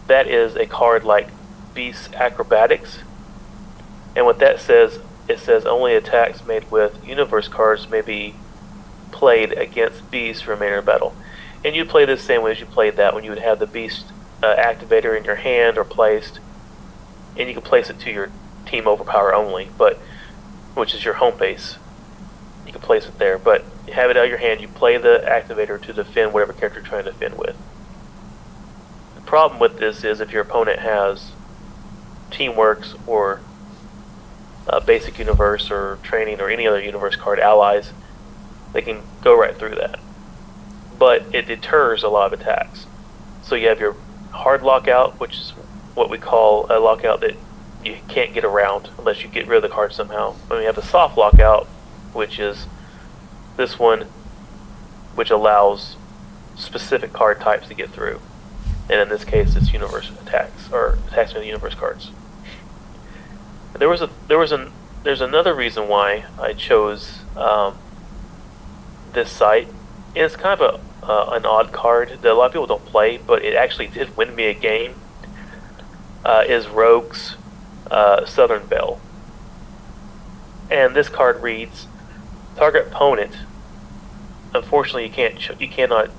Speaker 2: that is a card like Beast Acrobatics, and what that says, it says only attacks made with universe cards may be played against Beast for remainder of battle. And you play this same way as you played that when you would have the Beast activator in your hand or placed, and you can place it to your team overpower only, but which is your home base. You can place it there, but you have it out of your hand. You play the activator to defend whatever character you're trying to defend with. The problem with this is if your opponent has Teamworks or Basic Universe or Training or any other universe card allies, they can go right through that. But it deters a lot of attacks. So you have your hard lockout, which is what we call a lockout that you can't get around unless you get rid of the card somehow. And we have the soft lockout, which is this one, which allows specific card types to get through. And in this case, it's universe attacks or attacks with universe cards. There's another reason why I chose this site. And it's kind of an odd card that a lot of people don't play, but it actually did win me a game. Is Rogue's Southern Belle. And this card reads, target opponent. Unfortunately, you cannot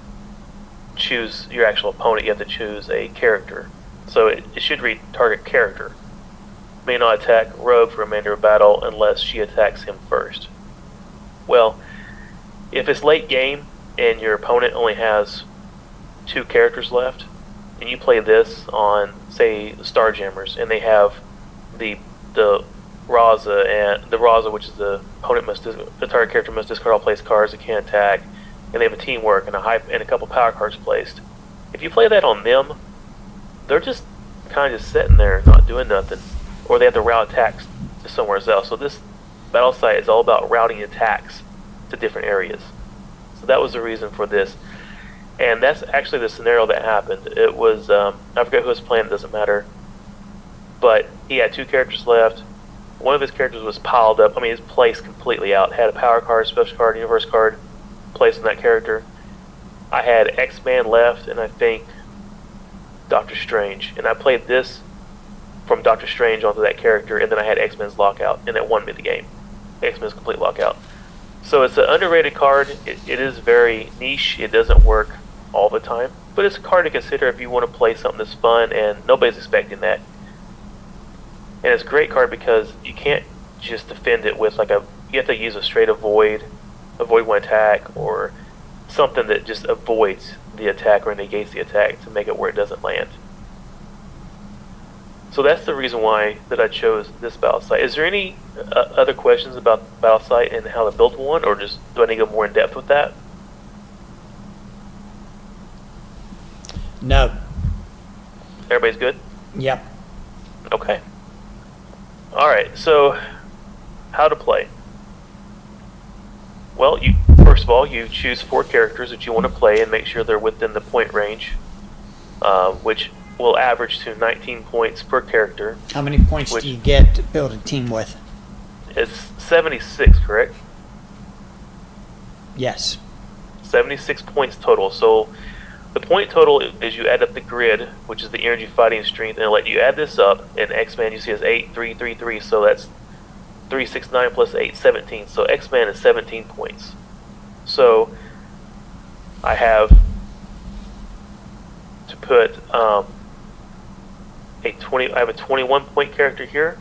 Speaker 2: choose your actual opponent. You have to choose a character. So it should read target character. May not attack Rogue for remainder of battle unless she attacks him first. Well, if it's late game and your opponent only has 2 characters left, and you play this on, say, the Starjammers, and they have the Raza, and the Raza, which is the target character must discard all placed cards that can't attack, and they have a teamwork and a couple power cards placed. If you play that on them, they're just kind of sitting there not doing nothing. or they have to route attacks to somewhere else. So this battle site is all about routing attacks to different areas. So that was the reason for this. And that's actually the scenario that happened. It was, I forget who was playing, it doesn't matter. But he had 2 characters left. One of his characters was piled up. I mean, his placed completely out. Had a power card, special card, universe card placed on that character. I had X-Man left, and I think Doctor Strange. And I played this from Doctor Strange onto that character, and then I had X-Men's Lockout, and that won me the game. X-Men's Complete Lockout. So it's an underrated card. It is very niche. It doesn't work all the time. But it's a card to consider if you want to play something that's fun, and nobody's expecting that. And it's a great card because you can't just defend it with you have to use a straight avoid one attack, or something that just avoids the attack or negates the attack to make it where it doesn't land. So that's the reason why that I chose this battle site. Is there any other questions about the battle site and how to build one, or just do I need to go more in depth with that?
Speaker 1: No.
Speaker 2: Everybody's good?
Speaker 1: Yep.
Speaker 2: Okay. Alright, so how to play. Well, first of all, you choose 4 characters that you want to play and make sure they're within the point range, which will average to 19 points per character.
Speaker 1: How many points do you get to build a team with?
Speaker 2: It's 76, correct?
Speaker 1: Yes.
Speaker 2: 76 points total. So the point total is you add up the grid, which is the energy, fighting, strength, and let you add this up. In X-Man, you see it's 8, 3, 3, 3, so that's 3, 6, 9 plus 8, 17. So X-Man is 17 points. So I have to put I have a 21 point character here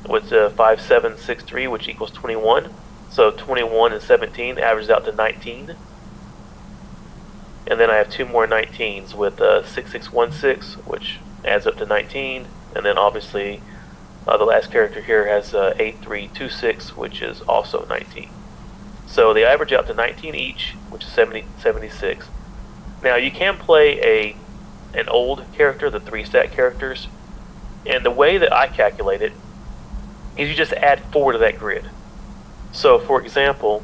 Speaker 2: with 5, 7, 6, 3, which equals 21. So 21 and 17 averages out to 19. And then I have 2 more 19s with 6, 6, 1, 6, which adds up to 19. And then obviously the last character here has 8, 3, 2, 6, which is also 19. So they average out to 19 each, which is 76. Now you can play an old character, the 3-stat characters, and the way that I calculate it is you just add 4 to that grid. So for example,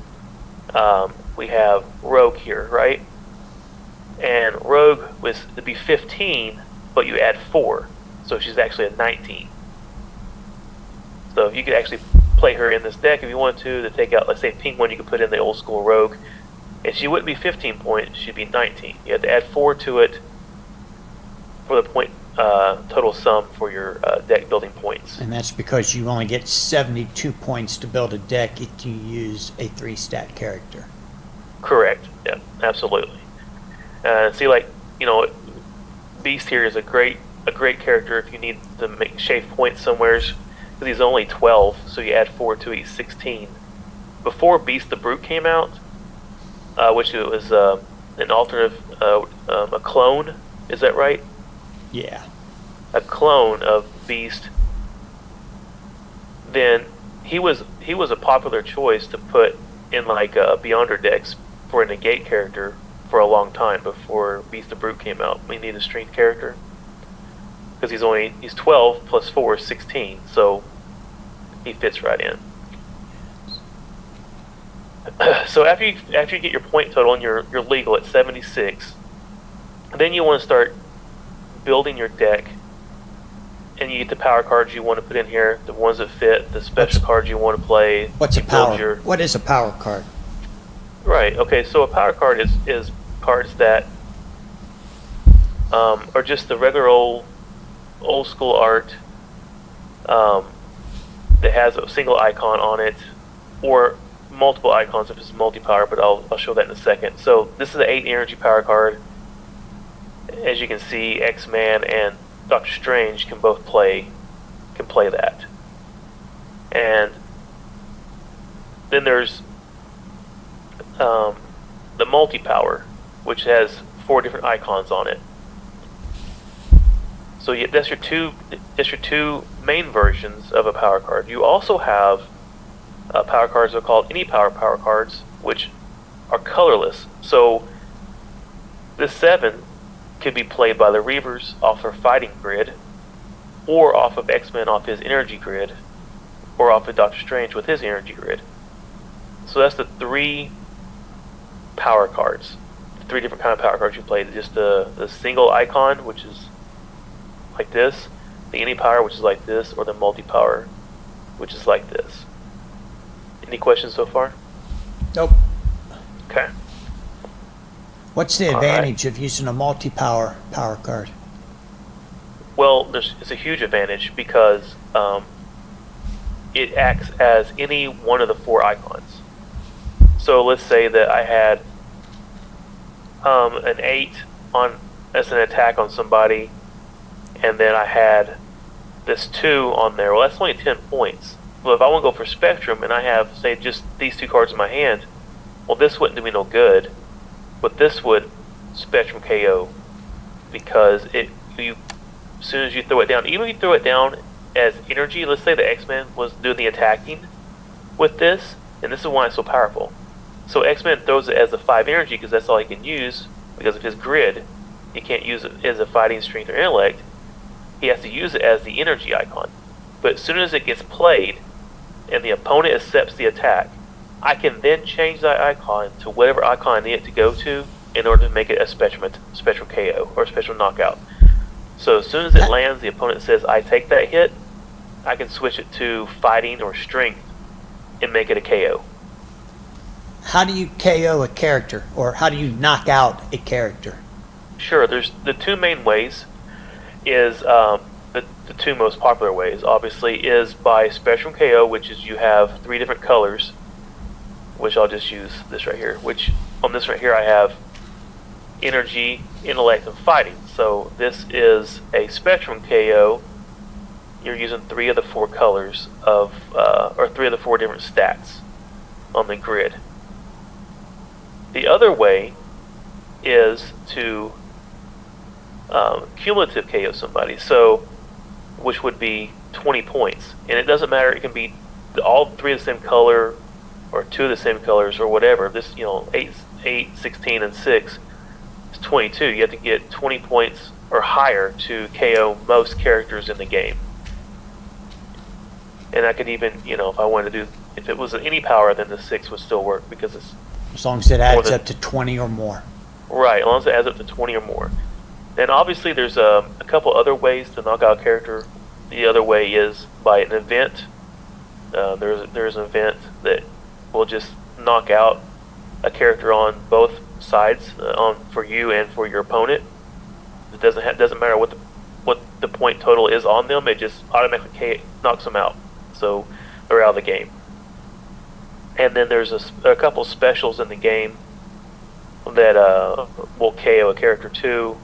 Speaker 2: we have Rogue here, right? And Rogue would be 15, but you add 4, so she's actually a 19. So if you could actually play her in this deck if you wanted to take out, let's say, pink one, you could put in the old school Rogue, and she wouldn't be 15 points, she'd be 19. You have to add 4 to it for the point total sum for your deck building points.
Speaker 1: And that's because you only get 72 points to build a deck if you use a 3-stat character.
Speaker 2: Correct. Yeah, absolutely. See, Beast here is a great character if you need to shave points somewhere, because he's only 12, so you add 4 to it, he's 16. Before Beast the Brute came out, which it was an alternative, a clone, is that right?
Speaker 1: Yeah.
Speaker 2: A clone of Beast. Then he was a popular choice to put in Beyonder decks for a negate character for a long time before Beast the Brute came out. We need a strength character because he's 12 plus 4 is 16, so he fits right in. So after you get your point total and you're legal at 76, then you want to start building your deck, and you get the power cards you want to put in here, the ones that fit, the special cards you want to play.
Speaker 1: What is a power card?
Speaker 2: Right. Okay. So a power card is cards that are just the regular old school art that has a single icon on it, or multiple icons if it's multi-power, but I'll show that in a second. So this is an 8 energy power card. As you can see, X-Man and Doctor Strange can both play that. And then there's the multi-power, which has 4 different icons on it. So that's your two main versions of a power card. You also have power cards that are called any power cards, which are colorless. So this 7 could be played by the Reavers off their fighting grid, or off of X-Men off his energy grid, or off of Doctor Strange with his energy grid. So that's the 3 power cards. The 3 different kind of power cards you play. Just the single icon, which is like this, the any power, which is like this, or the multi-power, which is like this. Any questions so far?
Speaker 1: Nope.
Speaker 2: Okay.
Speaker 1: What's the
Speaker 2: All right.
Speaker 1: advantage of using a multi-power power card?
Speaker 2: Well, it's a huge advantage because it acts as any one of the 4 icons. So let's say that I had an 8 on as an attack on somebody, and then I had this 2 on there. Well, that's only 10 points. But if I want to go for Spectrum and I have, say, just these 2 cards in my hand, well, this wouldn't do me no good. But this would Spectrum KO, because as soon as you throw it down, even if you throw it down as energy, let's say the X-Men was doing the attacking with this, and this is why it's so powerful. So X-Men throws it as a 5 energy because that's all he can use because of his grid. He can't use it as a fighting strength or intellect. He has to use it as the energy icon. But as soon as it gets played and the opponent accepts the attack, I can then change that icon to whatever icon I need it to go to in order to make it a special KO or special knockout. So as soon as it lands, the opponent says, I take that hit, I can switch it to fighting or strength and make it a KO.
Speaker 1: How do you KO a character, or how do you knock out a character?
Speaker 2: Sure, there's the 2 main ways is the 2 most popular ways, obviously, is by Spectrum KO, which is you have 3 different colors, which I'll just use this right here, which on this right here I have energy, intellect, and fighting. So this is a Spectrum KO. You're using 3 of the 4 colors of, or 3 of the 4 different stats on the grid. The other way is to cumulative KO somebody, so which would be 20 points, and it doesn't matter. It can be all 3 of the same color, or 2 of the same colors, or whatever. This, 8, 16, and 6 is 22. You have to get 20 points or higher to KO most characters in the game. And I could even, if I wanted to do, if it was any power, then the 6 would still work because it's
Speaker 1: As long as it adds up to 20 or more.
Speaker 2: right. As long as it adds up to 20 or more. And obviously, there's a couple other ways to knock out a character. The other way is by an event. There's an event that will just knock out a character on both sides, for you and for your opponent. It doesn't matter what the point total is on them. It just automatically knocks them out, so they're out of the game. And then there's a couple specials in the game that will KO a character too,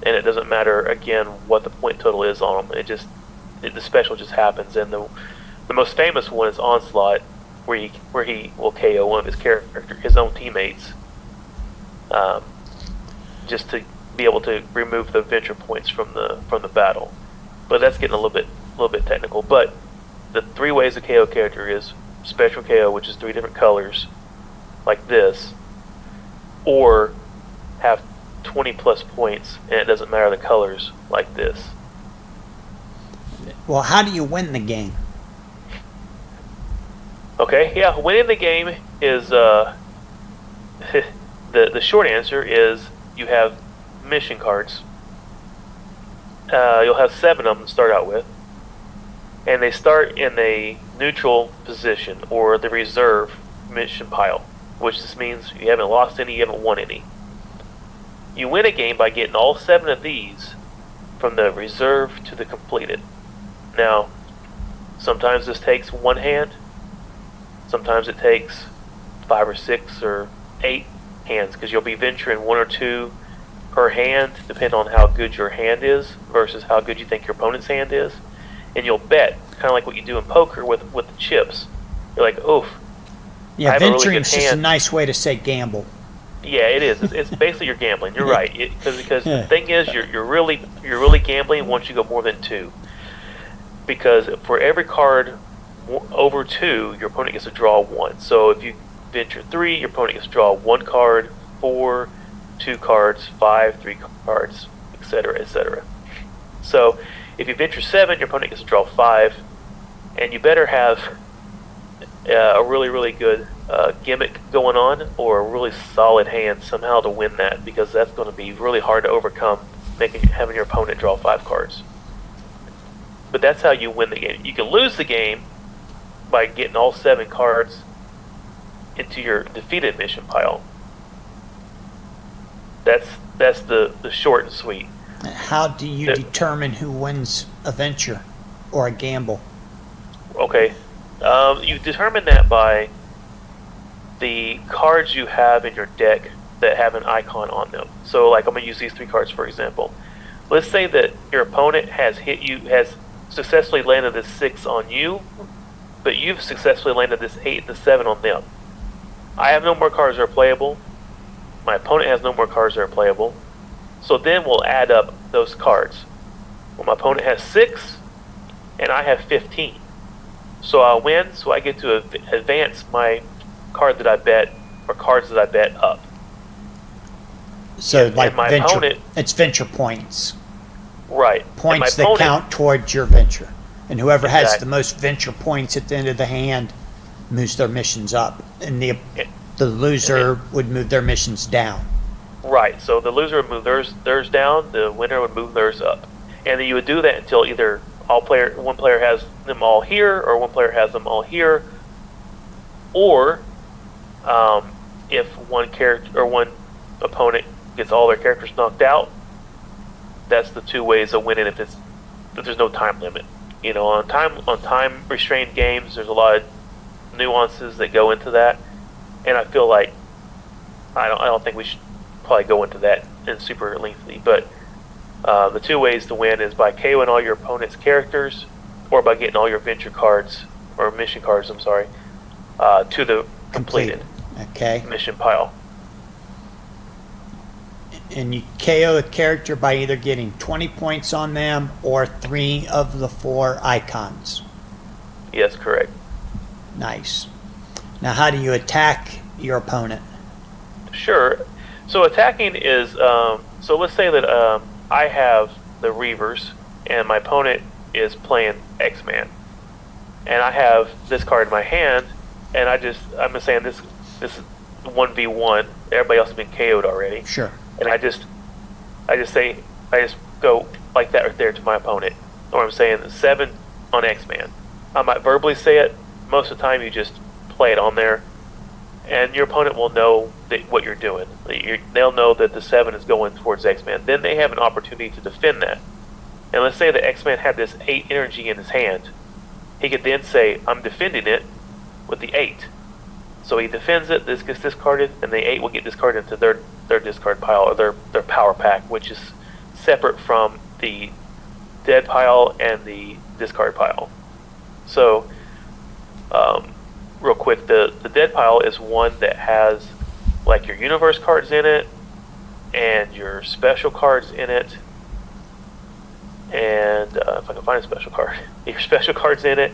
Speaker 2: and it doesn't matter again what the point total is on them. The special just happens. And the most famous one is Onslaught, where he will KO one of his own teammates, just to be able to remove the venture points from the battle. But that's getting a little bit technical. But the 3 ways to KO a character is Spectrum KO, which is 3 different colors, like this, or have 20 plus points, and it doesn't matter the colors, like this.
Speaker 1: Well, how do you win the game?
Speaker 2: Okay, yeah, winning the game is the short answer is you have mission cards. You'll have 7 of them to start out with, and they start in a neutral position, or the reserve mission pile, which just means you haven't lost any, you haven't won any. You win a game by getting all 7 of these from the reserve to the completed. Now, sometimes this takes 1 hand, sometimes it takes 5 or 6 or 8 hands, because you'll be venturing 1 or 2 per hand, depending on how good your hand is versus how good you think your opponent's hand is. And you'll bet, kind of like what you do in poker with the chips. You're like, oof.
Speaker 1: Yeah,
Speaker 2: I have a really
Speaker 1: venturing
Speaker 2: good
Speaker 1: is just a
Speaker 2: hand.
Speaker 1: nice way to say gamble.
Speaker 2: Yeah, it is. It's basically you're gambling. You're right. Because the thing is, you're really gambling once you go more than 2. Because for every card over 2, your opponent gets to draw 1. So if you venture 3, your opponent gets to draw 1 card, 4, 2 cards, 5, 3 cards, etc., etc. So If you venture 7, your opponent gets to draw 5, and you better have a really, really good gimmick going on, or a really solid hand somehow to win that, because that's going to be really hard to overcome, having your opponent draw 5 cards. But that's how you win the game. You can lose the game by getting all 7 cards into your defeated mission pile. That's the short and sweet.
Speaker 1: How do you determine who wins a venture or a gamble?
Speaker 2: Okay, you determine that by the cards you have in your deck that have an icon on them. So, like, I'm gonna use these 3 cards for example. Let's say that your opponent has successfully landed this 6 on you, but you've successfully landed this 8 and the 7 on them. I have no more cards that are playable. My opponent has no more cards that are playable. So then we'll add up those cards. Well, my opponent has 6, and I have 15. So I'll win, so I get to advance my card that I bet, or cards that I bet up.
Speaker 1: So, like,
Speaker 2: my
Speaker 1: venture,
Speaker 2: opponent,
Speaker 1: it's venture points.
Speaker 2: Right.
Speaker 1: Points that count towards your venture. And whoever has
Speaker 2: Exactly.
Speaker 1: the most venture points at the end of the hand moves their missions up. And the loser would move their missions down.
Speaker 2: Right. So the loser would move theirs down, the winner would move theirs up. And then you would do that until either one player has them all here, or one player has them all here. Or if one character or one opponent gets all their characters knocked out, that's the 2 ways of winning if there's no time limit. You know, on time restrained games, there's a lot of nuances that go into that, and I feel like I don't think we should probably go into that in super lengthy. But the 2 ways to win is by KOing all your opponent's characters, or by getting all your venture cards or mission cards. I'm sorry, to the completed
Speaker 1: Okay.
Speaker 2: mission pile.
Speaker 1: And you KO a character by either getting 20 points on them or 3 of the 4 icons.
Speaker 2: Yes, correct.
Speaker 1: Nice. Now, how do you attack your opponent?
Speaker 2: Sure. So attacking is so let's say that I have the Reavers and my opponent is playing X-Man, and I have this card in my hand, and I'm just saying this is 1v1. Everybody else has been KO'd already.
Speaker 1: Sure.
Speaker 2: And I just go like that right there to my opponent. Or I'm saying 7 on X-Man. I might verbally say it. Most of the time you just play it on there, and your opponent will know what you're doing. They'll know that the 7 is going towards X-Man. Then they have an opportunity to defend that. And let's say that X-Man had this 8 energy in his hand. He could then say, I'm defending it with the 8. So he defends it, this gets discarded, and the 8 will get discarded into their discard pile, or their power pack, which is separate from the dead pile and the discard pile. So, real quick, the dead pile is one that has like your universe cards in it, and your special cards in it, and if I can find a special card, your special cards in it,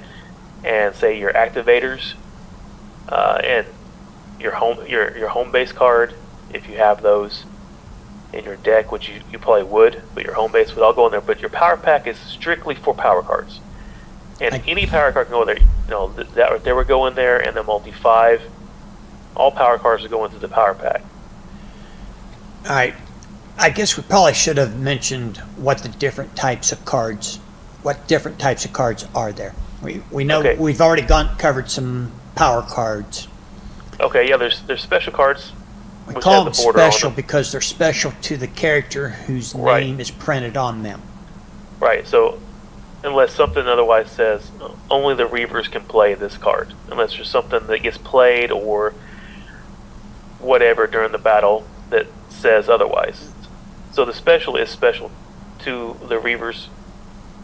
Speaker 2: and say your activators, and your home base card, if you have those in your deck, which you probably would, but your home base would all go in there. But your power pack is strictly for power cards, and any power card can go in there. You know, that right there would go in there, and the multi-5. All power cards would go into the power pack.
Speaker 1: All right. I guess we probably should have mentioned what different types of cards are there. We know
Speaker 2: Okay.
Speaker 1: We've already covered some power cards.
Speaker 2: Okay, yeah, there's special cards.
Speaker 1: We
Speaker 2: which
Speaker 1: call
Speaker 2: have
Speaker 1: them
Speaker 2: the border on
Speaker 1: special
Speaker 2: them.
Speaker 1: because they're special to the character whose
Speaker 2: Right.
Speaker 1: name is printed on them.
Speaker 2: Right, so unless something otherwise says only the Reavers can play this card, unless there's something that gets played or whatever during the battle that says otherwise. So the special is special to the Reavers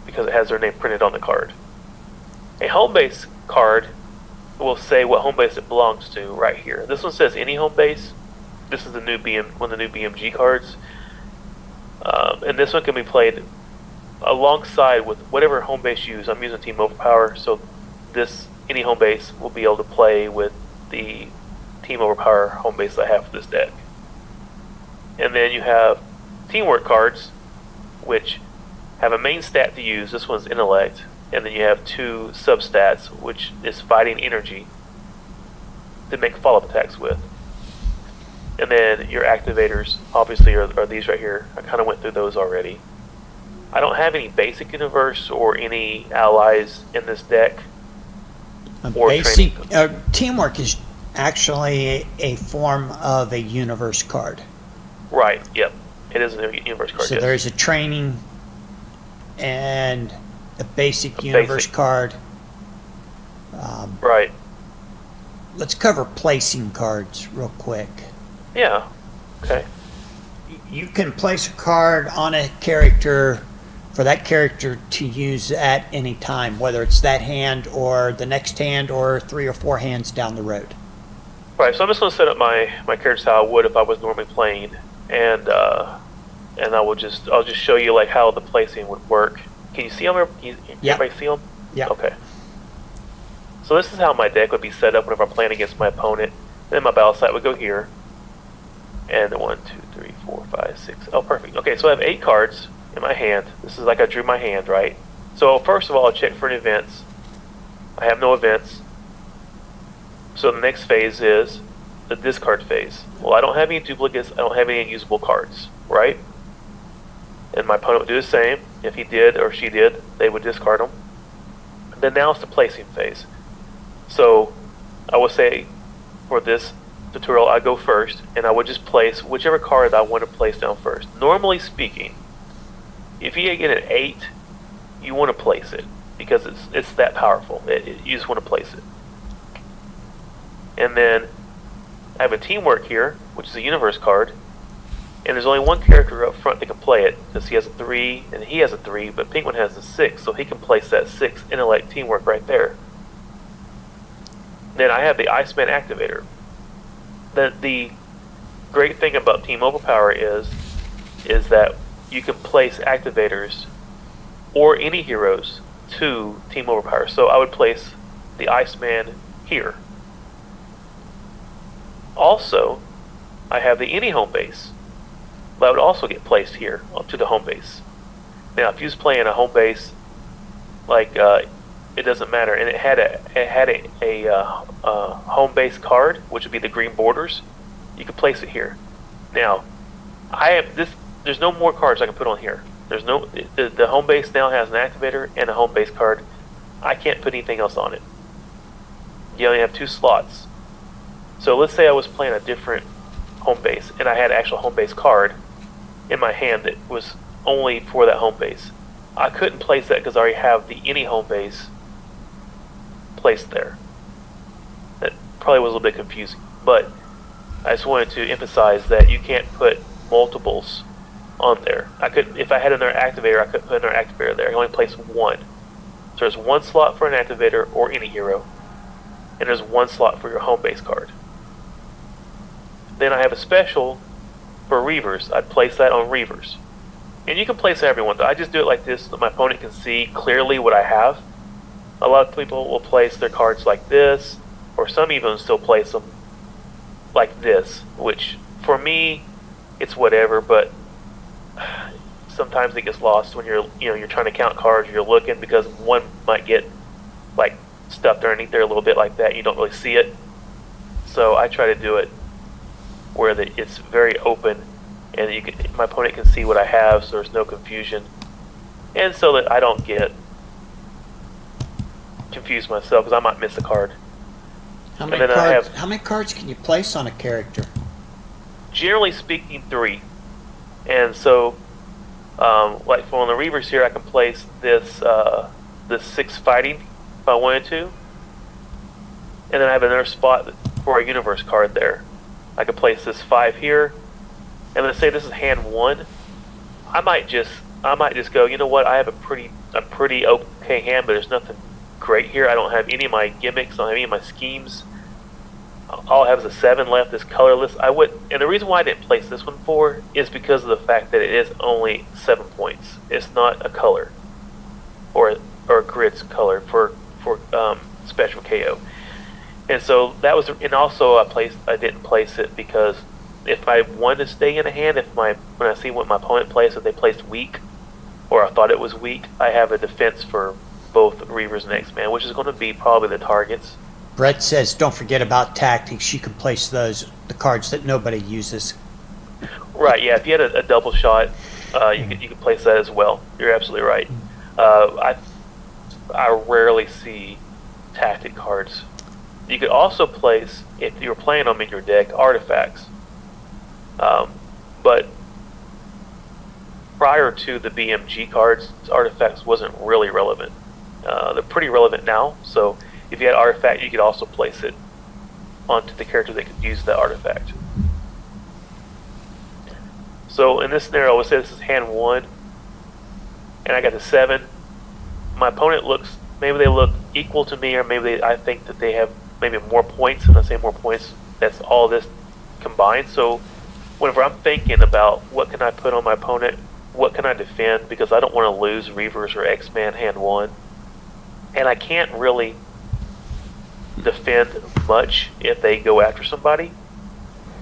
Speaker 2: because it has their name printed on the card. A home base card will say what home base it belongs to right here. This one says any home base. This is the new one of the new BMG cards, and this one can be played alongside with whatever home base you use. I'm using Team Overpower, so any home base will be able to play with the Team Overpower home base I have for this deck. And then you have teamwork cards, which have a main stat to use. This one's intellect, and then you have 2 substats, which is fighting energy to make follow-up attacks with. And then your activators, obviously, are these right here. I kind of went through those already. I don't have any basic universe or any allies in this deck.
Speaker 1: Basic teamwork is actually a form of a universe card.
Speaker 2: Right. Yep. It is a universe card.
Speaker 1: So
Speaker 2: yes.
Speaker 1: there's a training and a basic universe card.
Speaker 2: Right.
Speaker 1: Let's cover placing cards real quick.
Speaker 2: Yeah. Okay.
Speaker 1: You can place a card on a character for that character to use at any time, whether it's that hand or the next hand or 3 or 4 hands down the road.
Speaker 2: Right. So I'm just going to set up my characters how I would if I was normally playing, and I'll just show you like how the placing would work. Can you see them?
Speaker 1: Yeah.
Speaker 2: Everybody see them?
Speaker 1: Yeah.
Speaker 2: Okay. So this is how my deck would be set up whenever I'm playing against my opponent. Then my battle site would go here. And 1, 2, 3, 4, 5, 6. Oh, perfect. Okay, so I have 8 cards in my hand. This is like I drew my hand, right? So first of all, I'll check for events. I have no events. So the next phase is the discard phase. Well, I don't have any duplicates. I don't have any unusable cards, right? And my opponent would do the same. If he did or she did, they would discard them. And then now it's the placing phase. So I will say for this tutorial, I go first, and I would just place whichever card I want to place down first. Normally speaking, if you get an 8, you want to place it because it's that powerful. You just want to place it. And then I have a teamwork here, which is a universe card, and there's only one character up front that can play it because he has a 3 and he has a 3, but Penguin has a 6, so he can place that 6 intellect teamwork right there. Then I have the Iceman activator. The great thing about Team Overpower is that you can place activators or any heroes to Team Overpower. So I would place the Iceman here. Also, I have the any home base that would also get placed here to the home base. Now, if you was playing a home base, like it doesn't matter, and it had a home base card, which would be the green borders, you could place it here. Now, I have this. There's no more cards I can put on here. There's no the home base now has an activator and a home base card. I can't put anything else on it. You only have 2 slots. So let's say I was playing a different home base and I had an actual home base card in my hand that was only for that home base. I couldn't place that because I already have the any home base placed there. That probably was a little bit confusing, but I just wanted to emphasize that you can't put multiples on there. I could, if I had another activator, I could put another activator there. I can only place 1. So there's 1 slot for an activator or any hero, and there's 1 slot for your home base card. Then I have a special for Reavers. I'd place that on Reavers. And you can place everyone. I just do it like this so that my opponent can see clearly what I have. A lot of people will place their cards like this, or some even still place them like this, which for me, it's whatever, but sometimes it gets lost when you're trying to count cards, you're looking, because one might get like stuffed underneath there a little bit like that, you don't really see it. So I try to do it where it's very open and my opponent can see what I have, so there's no confusion, and so that I don't get confused myself because I might miss a card.
Speaker 1: How many cards can you place on a character?
Speaker 2: Generally speaking, 3. And so, like for on the Reavers here, I can place this 6 fighting if I wanted to, and then I have another spot for a universe card there. I could place this 5 here, and let's say this is hand 1. I might just go, you know what? I have a pretty okay hand, but there's nothing great here. I don't have any of my gimmicks. I don't have any of my schemes. All I have is a 7 left. This colorless. And the reason why I didn't place this one 4 is because of the fact that it is only 7 points. It's not a color, or a grid's color for special KO. And so that was, and also I didn't place it because if I wanted to stay in a hand, when I see what my opponent plays, if they placed weak or I thought it was weak, I have a defense for both Reavers and X-Man, which is going to be probably the targets.
Speaker 1: Brett says, don't forget about tactics. You can place the cards that nobody uses.
Speaker 2: Right, yeah, if you had a double shot, you could place that as well. You're absolutely right. I rarely see tactic cards. You could also place, if you're playing them in your deck, artifacts. But prior to the BMG cards, artifacts wasn't really relevant. They're pretty relevant now, so if you had artifact, you could also place it onto the character that could use that artifact. So in this scenario, let's say this is hand 1, and I got the 7. My opponent looks, maybe they look equal to me, or maybe I think that they have maybe more points, and I say more points, that's all this combined. So whenever I'm thinking about what can I put on my opponent, what can I defend, because I don't want to lose Reavers or X-Man hand 1, and I can't really defend much if they go after somebody.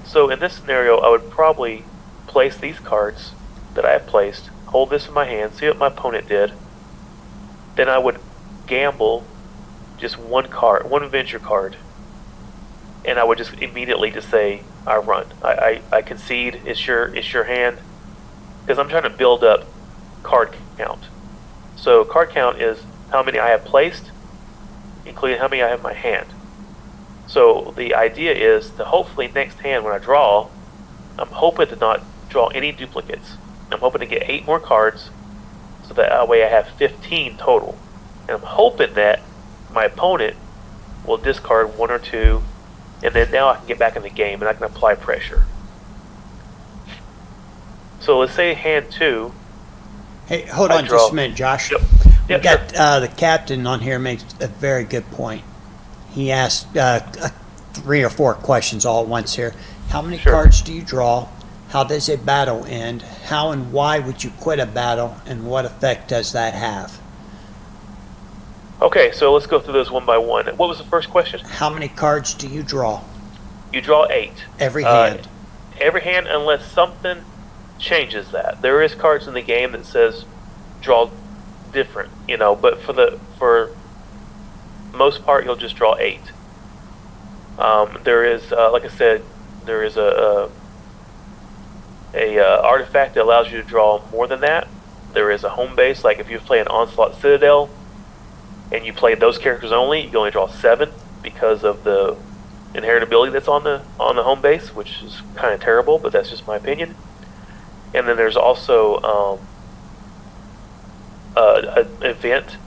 Speaker 2: So in this scenario, I would probably place these cards that I have placed, hold this in my hand, see what my opponent did. Then I would gamble just one card, one venture card, and I would just immediately just say, I run. I concede. It's your hand, because I'm trying to build up card count. So card count is how many I have placed, including how many I have in my hand. So the idea is to hopefully next hand when I draw, I'm hoping to not draw any duplicates. I'm hoping to get 8 more cards, so that way I have 15 total. And I'm hoping that my opponent will discard 1 or 2, and then now I can get back in the game and I can apply pressure. So let's say hand 2.
Speaker 1: Hey, hold on just a minute, Josh.
Speaker 2: Yep.
Speaker 1: We got the captain on here makes a very good point. He asked 3 or 4 questions all at once here. How many cards do you draw? How does a battle end? How and why would you quit a battle? And what effect does that have?
Speaker 2: Okay, so let's go through those one by one. What was the first question?
Speaker 1: How many cards do you draw?
Speaker 2: You draw 8.
Speaker 1: Every hand.
Speaker 2: Every hand, unless something changes that. There is cards in the game that says draw different, but for most part you'll just draw 8. There is, like I said, there is a artifact that allows you to draw more than that. There is a home base, like if you play an Onslaught Citadel and you play those characters only, you can only draw 7 because of the inheritability that's on the home base, which is kind of terrible, but that's just my opinion. And then there's also an event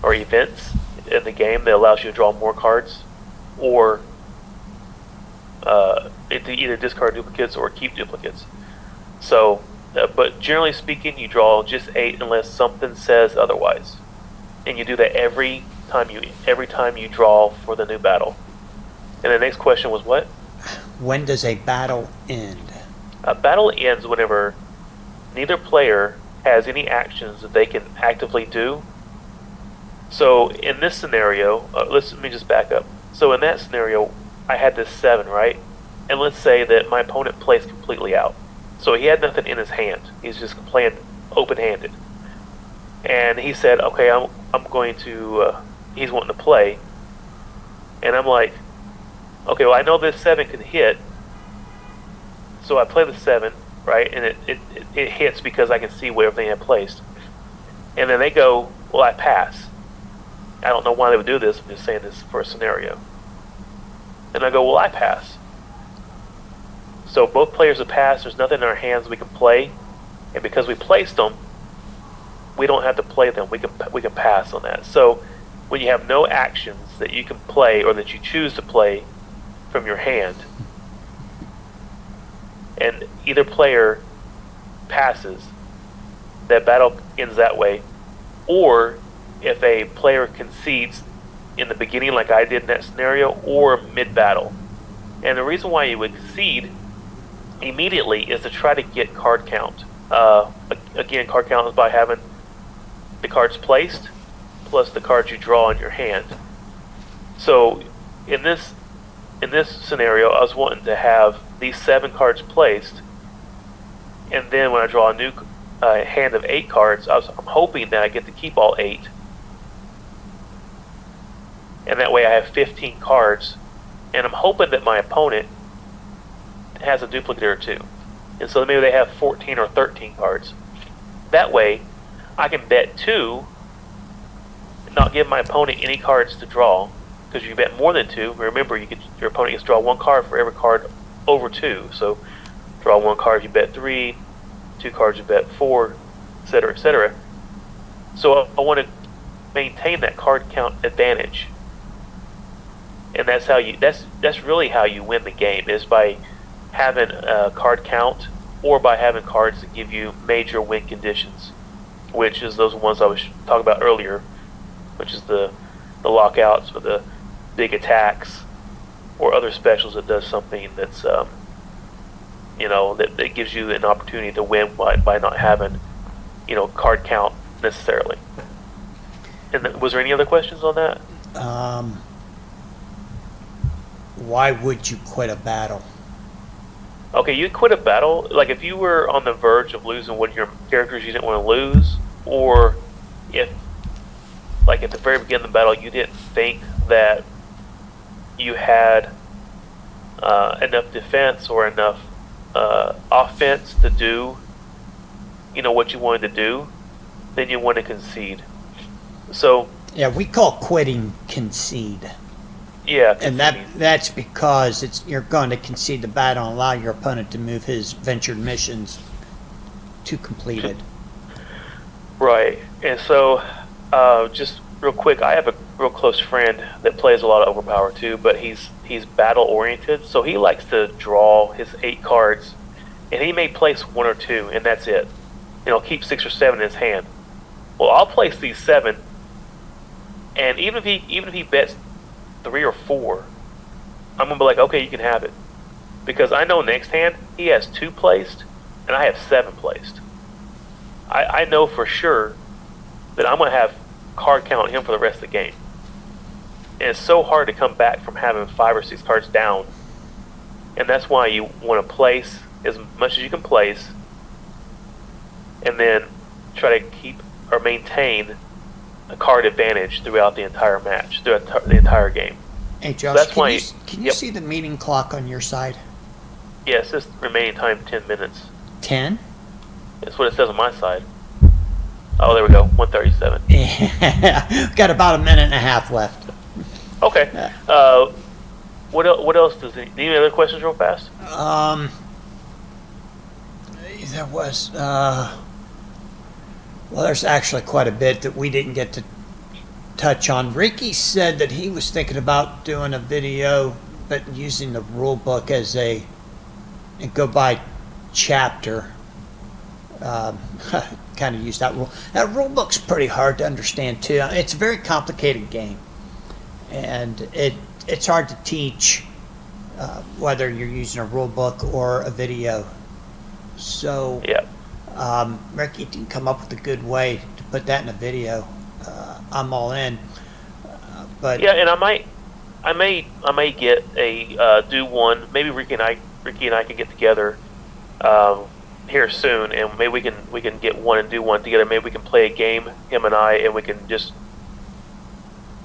Speaker 2: or events in the game that allows you to draw more cards, or to either discard duplicates or keep duplicates. So, but generally speaking, you draw just 8 unless something says otherwise, and you do that every time you draw for the new battle. And the next question was what?
Speaker 1: When does a battle end?
Speaker 2: A battle ends whenever neither player has any actions that they can actively do. So in this scenario, let me just back up. So in that scenario, I had this 7, right? And let's say that my opponent plays completely out. So he had nothing in his hand. He's just playing open-handed. And he said, okay, I'm going to, he's wanting to play. And I'm like, okay, well, I know this 7 can hit. So I play the 7, right? And it hits because I can see where everything I placed. And then they go, well, I pass. I don't know why they would do this. I'm just saying this for a scenario. And I go, well, I pass. So both players have passed. There's nothing in our hands we can play. And because we placed them, we don't have to play them. We can pass on that. So when you have no actions that you can play or that you choose to play from your hand, and either player passes, that battle ends that way. Or if a player concedes in the beginning like I did in that scenario, or mid-battle. And the reason why you would concede immediately is to try to get card count. Again, card count is by having the cards placed plus the cards you draw in your hand. So in this scenario, I was wanting to have these 7 cards placed, and then when I draw a a hand of 8 cards, I'm hoping that I get to keep all 8. And that way I have 15 cards. And I'm hoping that my opponent has a duplicate or 2. And so maybe they have 14 or 13 cards. That way, I can bet 2 and not give my opponent any cards to draw. Because you bet more than 2, remember your opponent gets to draw 1 card for every card over 2. So draw 1 card, you bet 3, 2 cards, you bet 4, etc., etc. So I want to maintain that card count advantage. And that's how that's really how you win the game, is by having a card count or by having cards that give you major win conditions, which is those ones I was talking about earlier, which is the lockouts or the big attacks or other specials that does something that's that gives you an opportunity to win by not having card count necessarily. And was there any other questions on that?
Speaker 1: Why would you quit a battle?
Speaker 2: Okay, you quit a battle, like if you were on the verge of losing one of your characters you didn't want to lose, or if, like at the very beginning of the battle, you didn't think that you had enough defense or enough offense to do, what you wanted to do, then you want to concede. So
Speaker 1: yeah, we call quitting concede.
Speaker 2: Yeah,
Speaker 1: and that's because you're going to concede the battle and allow your opponent to move his ventured missions to completed.
Speaker 2: Right. And so, just real quick, I have a real close friend that plays a lot of Overpower too, but he's battle oriented, so he likes to draw his 8 cards, and he may place 1 or 2, and that's it. Keep 6 or 7 in his hand. Well, I'll place these 7, and even if he bets 3 or 4, I'm gonna be like, okay, you can have it, because I know next hand he has 2 placed and I have 7 placed. I know for sure that I'm gonna have card count on him for the rest of the game, and it's so hard to come back from having 5 or 6 cards down. And that's why you want to place as much as you can place, and then try to keep or maintain a card advantage throughout the entire match, throughout the entire game.
Speaker 1: Hey Josh,
Speaker 2: So
Speaker 1: can you see the meeting clock on your side?
Speaker 2: Yes, it's remaining time 10 minutes.
Speaker 1: 10?
Speaker 2: That's what it says on my side. Oh, there we go, 1:37.
Speaker 1: Yeah, got about a minute and a half left.
Speaker 2: Okay. What else does any other questions real fast?
Speaker 1: There was well, there's actually quite a bit that we didn't get to touch on. Ricky said that he was thinking about doing a video, but using the rule book as and go by chapter. Kind of use that rule. That rule book's pretty hard to understand too. It's a very complicated game, and it's hard to teach whether you're using a rule book or a video. So
Speaker 2: Yeah.
Speaker 1: Ricky didn't come up with a good way to put that in a video. I'm all in. But
Speaker 2: Yeah, and I may get a do one. Maybe Ricky and I can get together here soon, and maybe we can get one and do one together. Maybe we can play a game, him and I, and we can just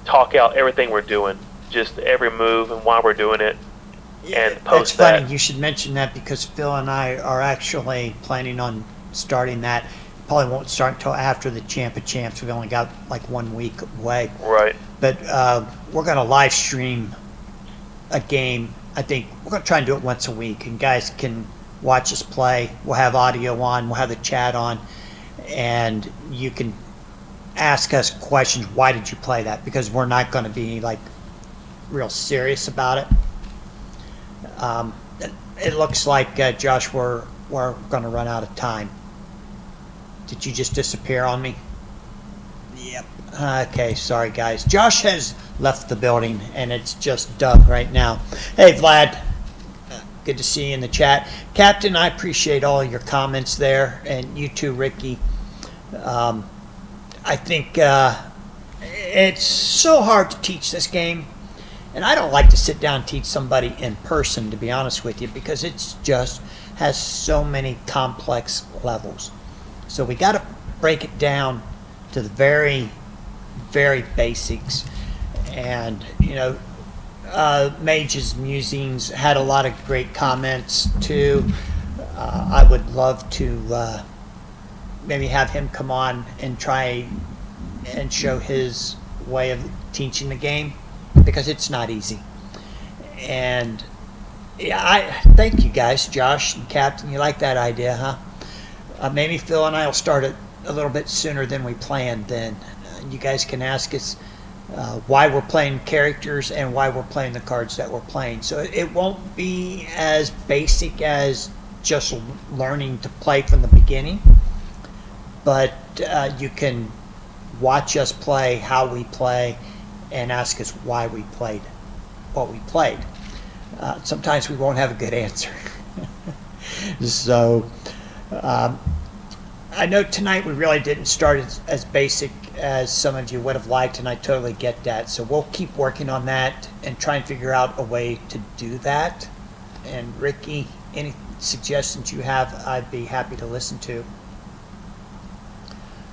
Speaker 2: talk out everything we're doing, just every move and why we're doing it, and post
Speaker 1: that's funny.
Speaker 2: that.
Speaker 1: You should mention that, because Phil and I are actually planning on starting that. Probably won't start until after the Champ of Champs. We've only got like 1 week away.
Speaker 2: Right.
Speaker 1: But we're going to live stream a game. I think we're going to try and do it once a week, and guys can watch us play. We'll have audio on, we'll have the chat on, and you can ask us questions. Why did you play that? Because we're not going to be like real serious about it. It looks like Josh, we're going to run out of time. Did you just disappear on me? Yep. Okay, sorry guys. Josh has left the building, and it's just Doug right now. Hey Vlad, good to see you in the chat. Captain, I appreciate all your comments there, and you too, Ricky. I think it's so hard to teach this game, and I don't like to sit down and teach somebody in person, to be honest with you, because it's just has so many complex levels. So we got to break it down to the very, very basics. And, Mage's Musings had a lot of great comments too. I would love to maybe have him come on and try and show his way of teaching the game, because it's not easy. And yeah, I thank you guys, Josh and Captain. You like that idea, huh? Maybe Phil and I will start it a little bit sooner than we planned. Then you guys can ask us why we're playing characters and why we're playing the cards that we're playing. So it won't be as basic as just learning to play from the beginning, but you can watch us play, how we play, and ask us why we played what we played. Sometimes we won't have a good answer. So I know tonight we really didn't start as basic as some of you would have liked, and I totally get that. So we'll keep working on that and try and figure out a way to do that. And Ricky, any suggestions you have, I'd be happy to listen to.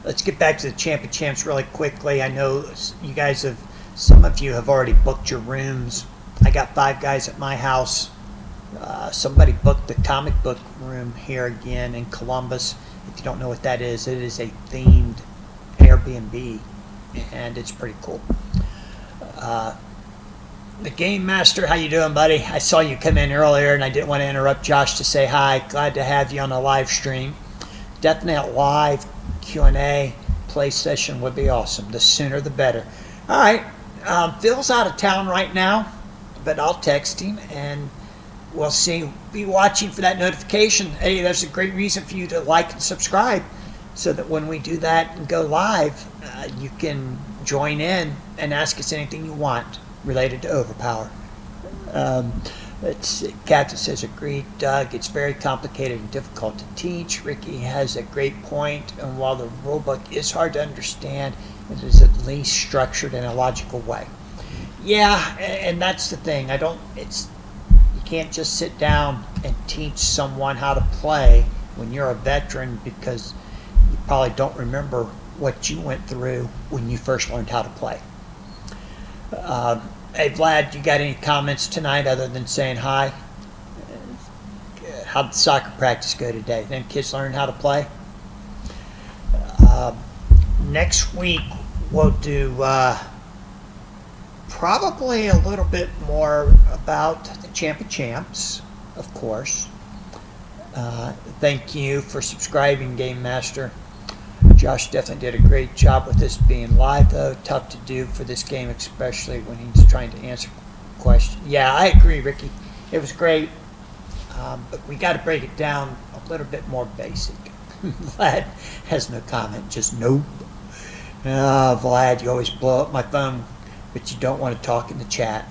Speaker 1: Let's get back to the Champ of Champs really quickly. I know you guys have, some of you have already booked your rooms. I got 5 guys at my house. Somebody booked the comic book room here again in Columbus. If you don't know what that is, it is a themed Airbnb, and it's pretty cool. The Game Master, how you doing, buddy? I saw you come in earlier, and I didn't want to interrupt Josh to say hi. Glad to have you on the live stream. DeathNet Live Q&A play session would be awesome. The sooner the better. All right. Phil's out of town right now, but I'll text him, and we'll see. Be watching for that notification. Hey, there's a great reason for you to like and subscribe, so that when we do that and go live, you can join in and ask us anything you want related to Overpower. Captain says, agreed, Doug. It's very complicated and difficult to teach. Ricky has a great point, and while the rulebook is hard to understand, it is at least structured in a logical way. Yeah, and that's the thing. You can't just sit down and teach someone how to play when you're a veteran, because you probably don't remember what you went through when you first learned how to play. Hey, Vlad, you got any comments tonight other than saying hi? How'd the soccer practice go today? Them kids learn how to play? Next week, we'll do probably a little bit more about the Champ of Champs, of course. Thank you for subscribing, Game Master. Josh definitely did a great job with this being live, though. Tough to do for this game, especially when he's trying to answer questions. Yeah, I agree, Ricky. It was great, but we got to break it down a little bit more basic. Vlad has no comment, just nope. Vlad, you always blow up my phone, but you don't want to talk in the chat.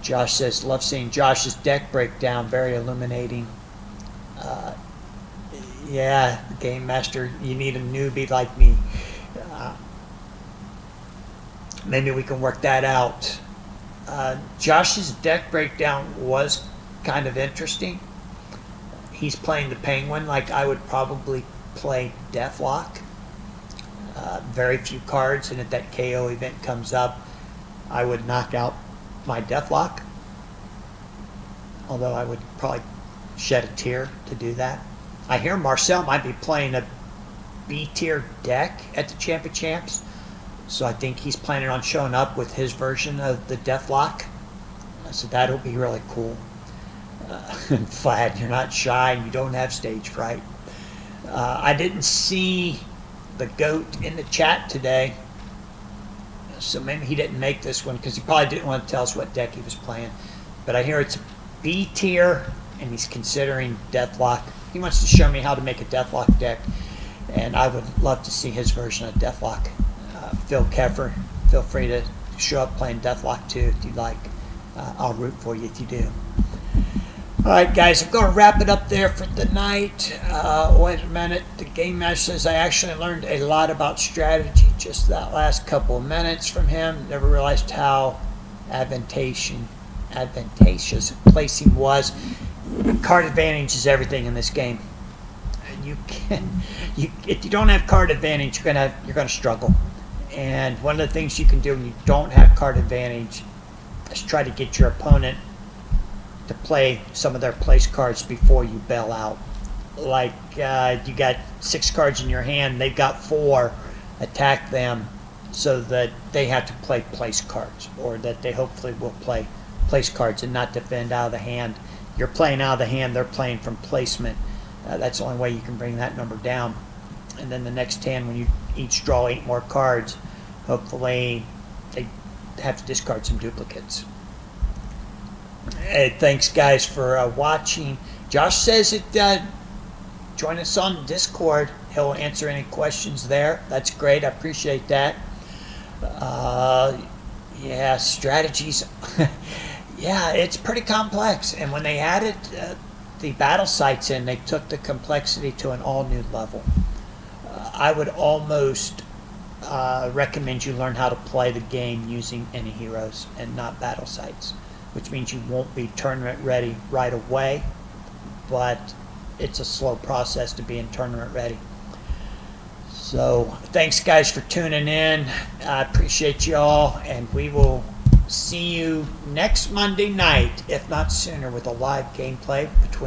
Speaker 1: Josh says, love seeing Josh's deck breakdown, very illuminating. Yeah, Game Master, you need a newbie like me. Maybe we can work that out. Josh's deck breakdown was kind of interesting. He's playing the Penguin like I would probably play Deathlock. Very few cards, and if that KO event comes up, I would knock out my Deathlock. Although I would probably shed a tear to do that. I hear Marcel might be playing a B-tier deck at the Champ of Champs, so I think he's planning on showing up with his version of the Deathlock. So that'll be really cool. Vlad, you're not shy and you don't have stage fright. I didn't see the GOAT in the chat today, so maybe he didn't make this one because he probably didn't want to tell us what deck he was playing. But I hear it's a B-tier, and he's considering Deathlock. He wants to show me how to make a Deathlock deck, and I would love to see his version of Deathlock. Phil Keffer, feel free to show up playing Deathlock too if you'd like. I'll root for you if you do. All right, guys, I'm going to wrap it up there for the night. Wait a minute. The Game Master says, I actually learned a lot about strategy just that last couple of minutes from him. Never realized how advantageous placing was. Card advantage is everything in this game. if you don't have card advantage, you're gonna struggle. And one of the things you can do when you don't have card advantage is try to get your opponent to play some of their place cards before you bail out. Like you got 6 cards in your hand, they've got 4. Attack them so that they have to play place cards, or that they hopefully will play place cards and not defend out of the hand. You're playing out of the hand, they're playing from placement. That's the only way you can bring that number down. And then the next hand, when you each draw 8 more cards, hopefully they have to discard some duplicates. Hey, thanks guys for watching. Josh says that join us on Discord. He'll answer any questions there. That's great. I appreciate that. Yeah, strategies. Yeah, it's pretty complex. And when they added the battle sites in, they took the complexity to an all-new level. I would almost recommend you learn how to play the game using any heroes and not battle sites, which means you won't be tournament ready right away, but it's a slow process to be in tournament ready. So thanks guys for tuning in. I appreciate you all, and we will see you next Monday night, if not sooner, with a live gameplay between